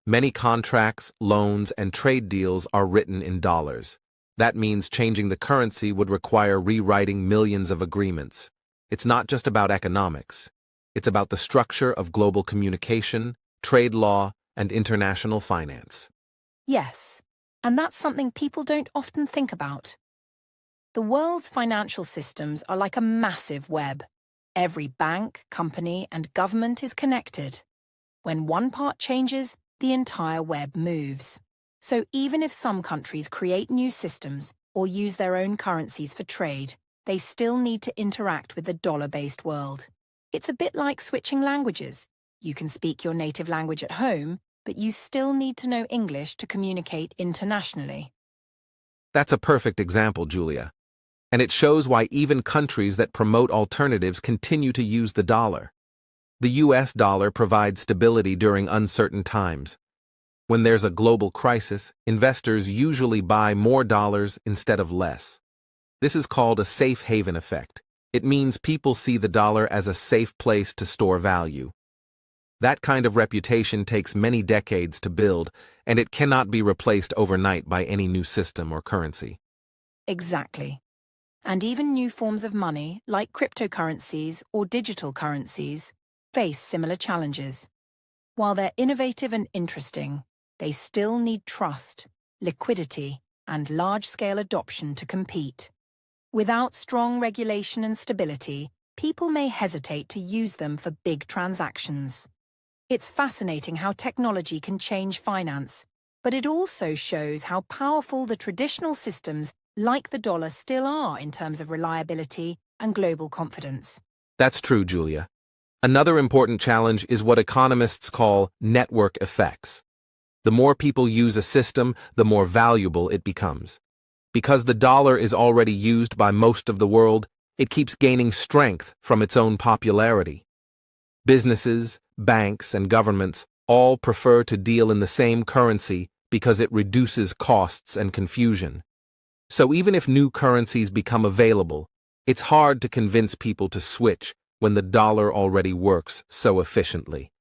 Many contracts, loans, and trade deals are written in dollars. That means changing the currency would require rewriting millions of agreements. It's not just about economics. It's about the structure of global communication, trade law, and international finance. Yes, and that's something people don't often think about. The world's financial systems are like a massive web. Every bank, company, and government is connected. When one part changes, the entire web moves. So even if some countries create new systems or use their own currencies for trade, they still need to interact with the dollar-based world. It's a bit like switching languages. You can speak your native language at home, but you still need to know English to communicate internationally. That's a perfect example, Julia. And it shows why even countries that promote alternatives continue to use the dollar. The US dollar provides stability during uncertain times. When there's a global crisis, investors usually buy more dollars instead of less. This is called a safe haven effect. It means people see the dollar as a safe place to store value. That kind of reputation takes many decades to build, and it cannot be replaced overnight by any new system or currency. Exactly. And even new forms of money, like cryptocurrencies or digital currencies, face similar challenges. While they're innovative and interesting, they still need trust, liquidity, and large-scale adoption to compete. Without strong regulation and stability, people may hesitate to use them for big transactions. It's fascinating how technology can change finance, but it also shows how powerful the traditional systems like the dollar still are in terms of reliability and global confidence. That's true, Julia. Another important challenge is what economists call network effects. The more people use a system, the more valuable it becomes. Because the dollar is already used by most of the world, it keeps gaining strength from its own popularity. Businesses, banks, and governments all prefer to deal in the same currency because it reduces costs and confusion. So even if new currencies become available, it's hard to convince people to switch when the dollar already works so efficiently.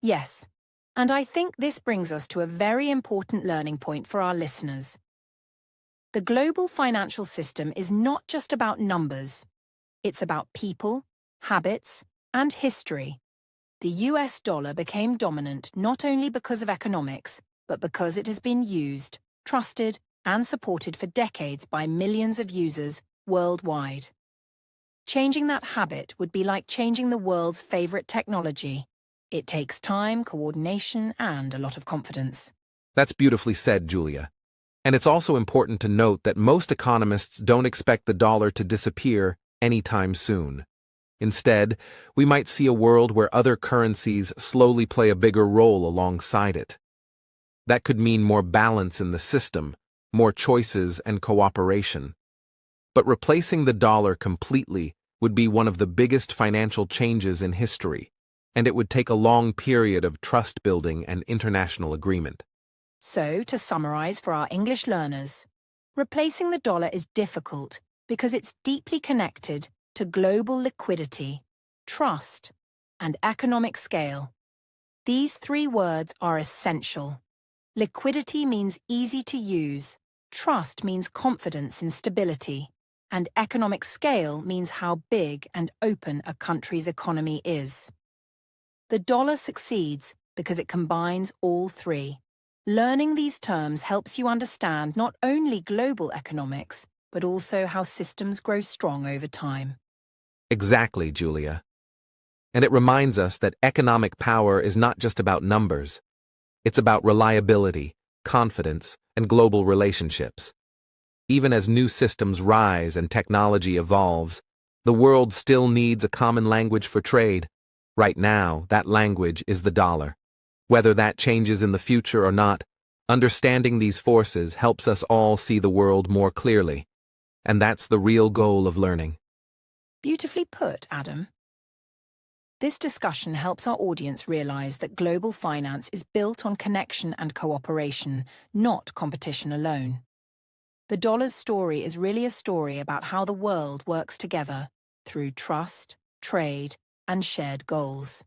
Yes, and I think this brings us to a very important learning point for our listeners. The global financial system is not just about numbers. It's about people, habits, and history. The US dollar became dominant not only because of economics, but because it has been used, trusted, and supported for decades by millions of users worldwide. Changing that habit would be like changing the world's favorite technology. It takes time, coordination, and a lot of confidence. That's beautifully said, Julia. And it's also important to note that most economists don't expect the dollar to disappear anytime soon. Instead, we might see a world where other currencies slowly play a bigger role alongside it. That could mean more balance in the system, more choices and cooperation. But replacing the dollar completely would be one of the biggest financial changes in history, and it would take a long period of trust building and international agreement. So, to summarize for our English learners, replacing the dollar is difficult because it's deeply connected to global liquidity, trust, and economic scale. These three words are essential. Liquidity means easy to use, trust means confidence in stability, and economic scale means how big and open a country's economy is. The dollar succeeds because it combines all three. Learning these terms helps you understand not only global economics, but also how systems grow strong over time. Exactly, Julia. And it reminds us that economic power is not just about numbers. It's about reliability, confidence, and global relationships. Even as new systems rise and technology evolves, the world still needs a common language for trade. Right now, that language is the dollar. Whether that changes in the future or not, understanding these forces helps us all see the world more clearly. And that's the real goal of learning. Beautifully put, Adam. This discussion helps our audience realize that global finance is built on connection and cooperation, not competition alone. The dollar's story is really a story about how the world works together through trust, trade, and shared goals.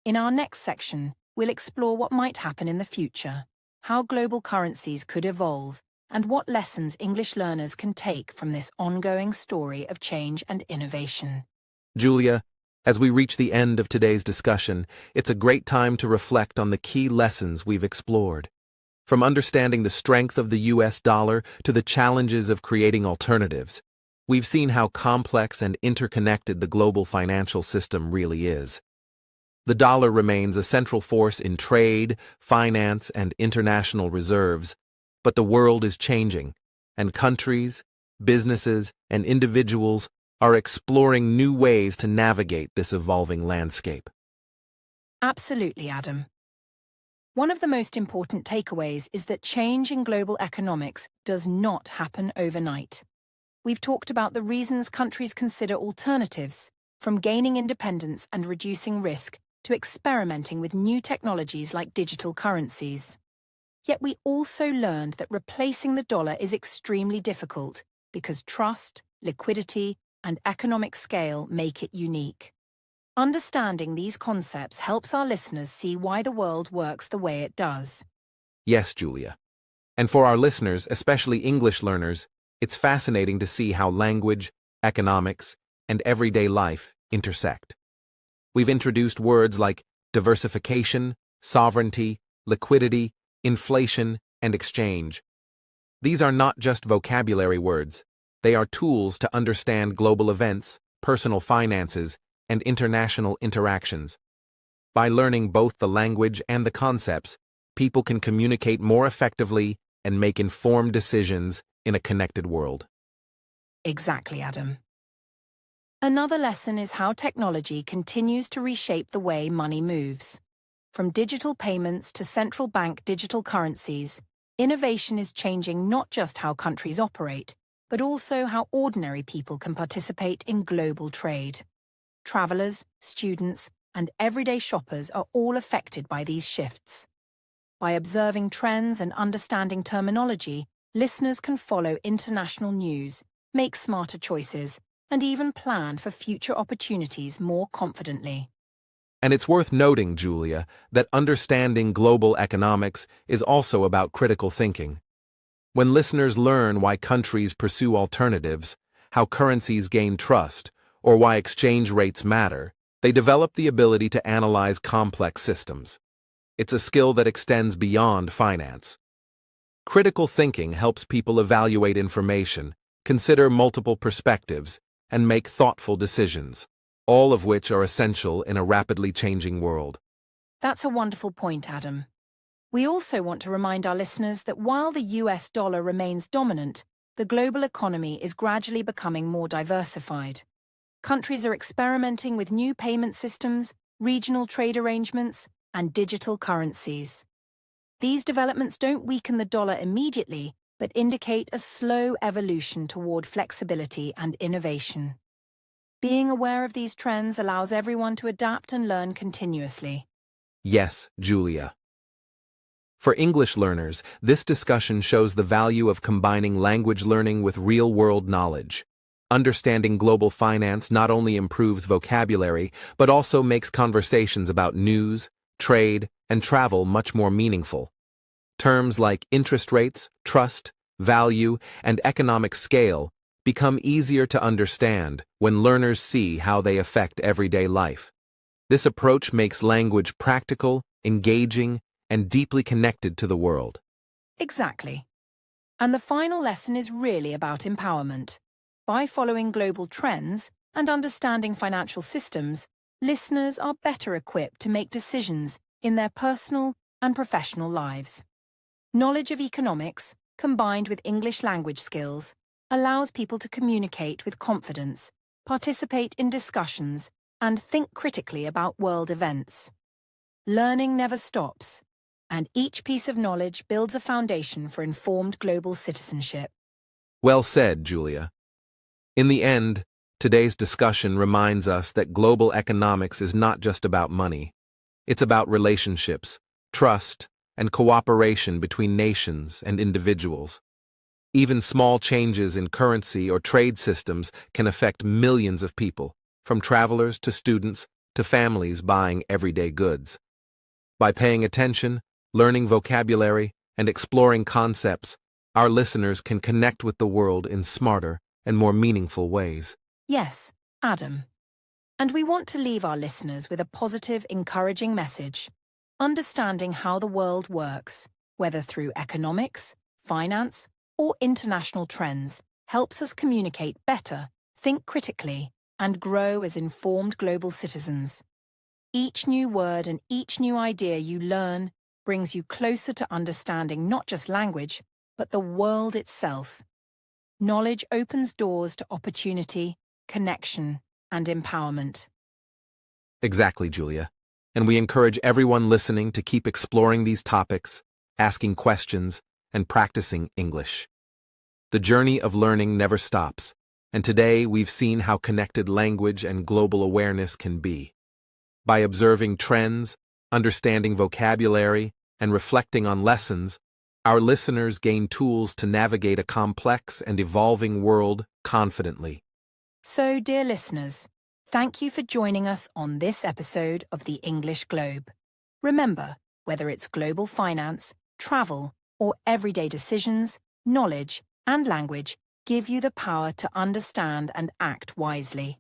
In our next section, we'll explore what might happen in the future, how global currencies could evolve, and what lessons English learners can take from this ongoing story of change and innovation. Julia, as we reach the end of today's discussion, it's a great time to reflect on the key lessons we've explored. From understanding the strength of the US dollar to the challenges of creating alternatives, we've seen how complex and interconnected the global financial system really is. The dollar remains a central force in trade, finance, and international reserves, but the world is changing, and countries, businesses, and individuals are exploring new ways to navigate this evolving landscape. Absolutely, Adam. One of the most important takeaways is that change in global economics does not happen overnight. We've talked about the reasons countries consider alternatives, from gaining independence and reducing risk to experimenting with new technologies like digital currencies. Yet we also learned that replacing the dollar is extremely difficult because trust, liquidity, and economic scale make it unique. Understanding these concepts helps our listeners see why the world works the way it does. Yes, Julia. And for our listeners, especially English learners, it's fascinating to see how language, economics, and everyday life intersect. We've introduced words like diversification, sovereignty, liquidity, inflation, and exchange. These are not just vocabulary words. They are tools to understand global events, personal finances, and international interactions. By learning both the language and the concepts, people can communicate more effectively and make informed decisions in a connected world. Exactly, Adam. Another lesson is how technology continues to reshape the way money moves. From digital payments to central bank digital currencies, innovation is changing not just how countries operate, but also how ordinary people can participate in global trade. Travelers, students, and everyday shoppers are all affected by these shifts. By observing trends and understanding terminology, listeners can follow international news, make smarter choices, and even plan for future opportunities more confidently. And it's worth noting, Julia, that understanding global economics is also about critical thinking. When listeners learn why countries pursue alternatives, how currencies gain trust, or why exchange rates matter, they develop the ability to analyze complex systems. It's a skill that extends beyond finance. Critical thinking helps people evaluate information, consider multiple perspectives, and make thoughtful decisions, all of which are essential in a rapidly changing world. That's a wonderful point, Adam. We also want to remind our listeners that while the US dollar remains dominant, the global economy is gradually becoming more diversified. Countries are experimenting with new payment systems, regional trade arrangements, and digital currencies. These developments don't weaken the dollar immediately, but indicate a slow evolution toward flexibility and innovation. Being aware of these trends allows everyone to adapt and learn continuously. Yes, Julia. For English learners, this discussion shows the value of combining language learning with real-world knowledge. Understanding global finance not only improves vocabulary, but also makes conversations about news, trade, and travel much more meaningful. Terms like interest rates, trust, value, and economic scale become easier to understand when learners see how they affect everyday life. This approach makes language practical, engaging, and deeply connected to the world. Exactly. And the final lesson is really about empowerment. By following global trends and understanding financial systems, listeners are better equipped to make decisions in their personal and professional lives. Knowledge of economics, combined with English language skills, allows people to communicate with confidence, participate in discussions, and think critically about world events. Learning never stops, and each piece of knowledge builds a foundation for informed global citizenship. Well said, Julia. In the end, Today's discussion reminds us that global economics is not just about money. It's about relationships, trust, and cooperation between nations and individuals. Even small changes in currency or trade systems can affect millions of people, from travelers to students to families buying everyday goods. By paying attention, learning vocabulary, and exploring concepts, our listeners can connect with the world in smarter and more meaningful ways. Yes, Adam. And we want to leave our listeners with a positive, encouraging message. Understanding how the world works, whether through economics, finance, or international trends, helps us communicate better, think critically, and grow as informed global citizens. Each new word and each new idea you learn brings you closer to understanding not just language, but the world itself. Knowledge opens doors to opportunity, connection, and empowerment. Exactly, Julia. And we encourage everyone listening to keep exploring these topics, asking questions, and practicing English. The journey of learning never stops, and today we've seen how connected language and global awareness can be. By observing trends, understanding vocabulary, and reflecting on lessons, our listeners gain tools to navigate a complex and evolving world confidently. So, dear listeners, thank you for joining us on this episode of the English Globe. Remember, whether it's global finance, travel, or everyday decisions, knowledge and language give you the power to understand and act wisely.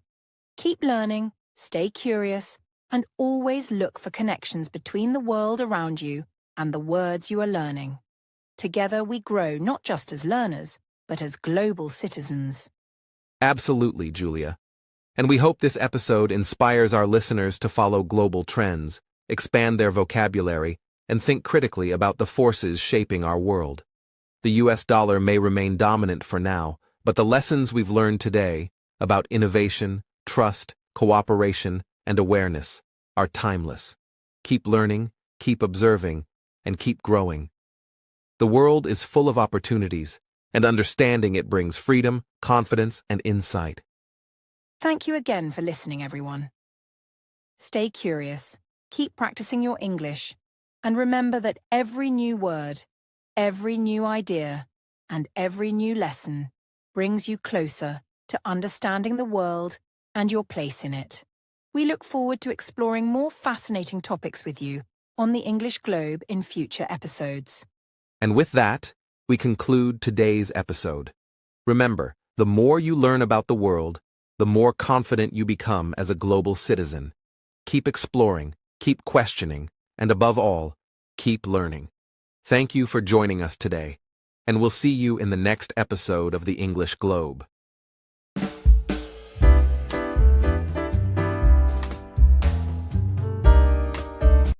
Keep learning, stay curious, and always look for connections between the world around you and the words you are learning. Together we grow not just as learners, but as global citizens. Absolutely, Julia. And we hope this episode inspires our listeners to follow global trends, expand their vocabulary, and think critically about the forces shaping our world. The US dollar may remain dominant for now, but the lessons we've learned today about innovation, trust, cooperation, and awareness are timeless. Keep learning, keep observing, and keep growing. The world is full of opportunities, and understanding it brings freedom, confidence, and insight. Thank you again for listening, everyone. Stay curious, keep practicing your English, and remember that every new word, every new idea, and every new lesson brings you closer to understanding the world and your place in it. We look forward to exploring more fascinating topics with you on the English Globe in future episodes. And with that, we conclude today's episode. Remember, the more you learn about the world, the more confident you become as a global citizen. Keep exploring, keep questioning, and above all, keep learning. Thank you for joining us today, and we'll see you in the next episode of the English Globe.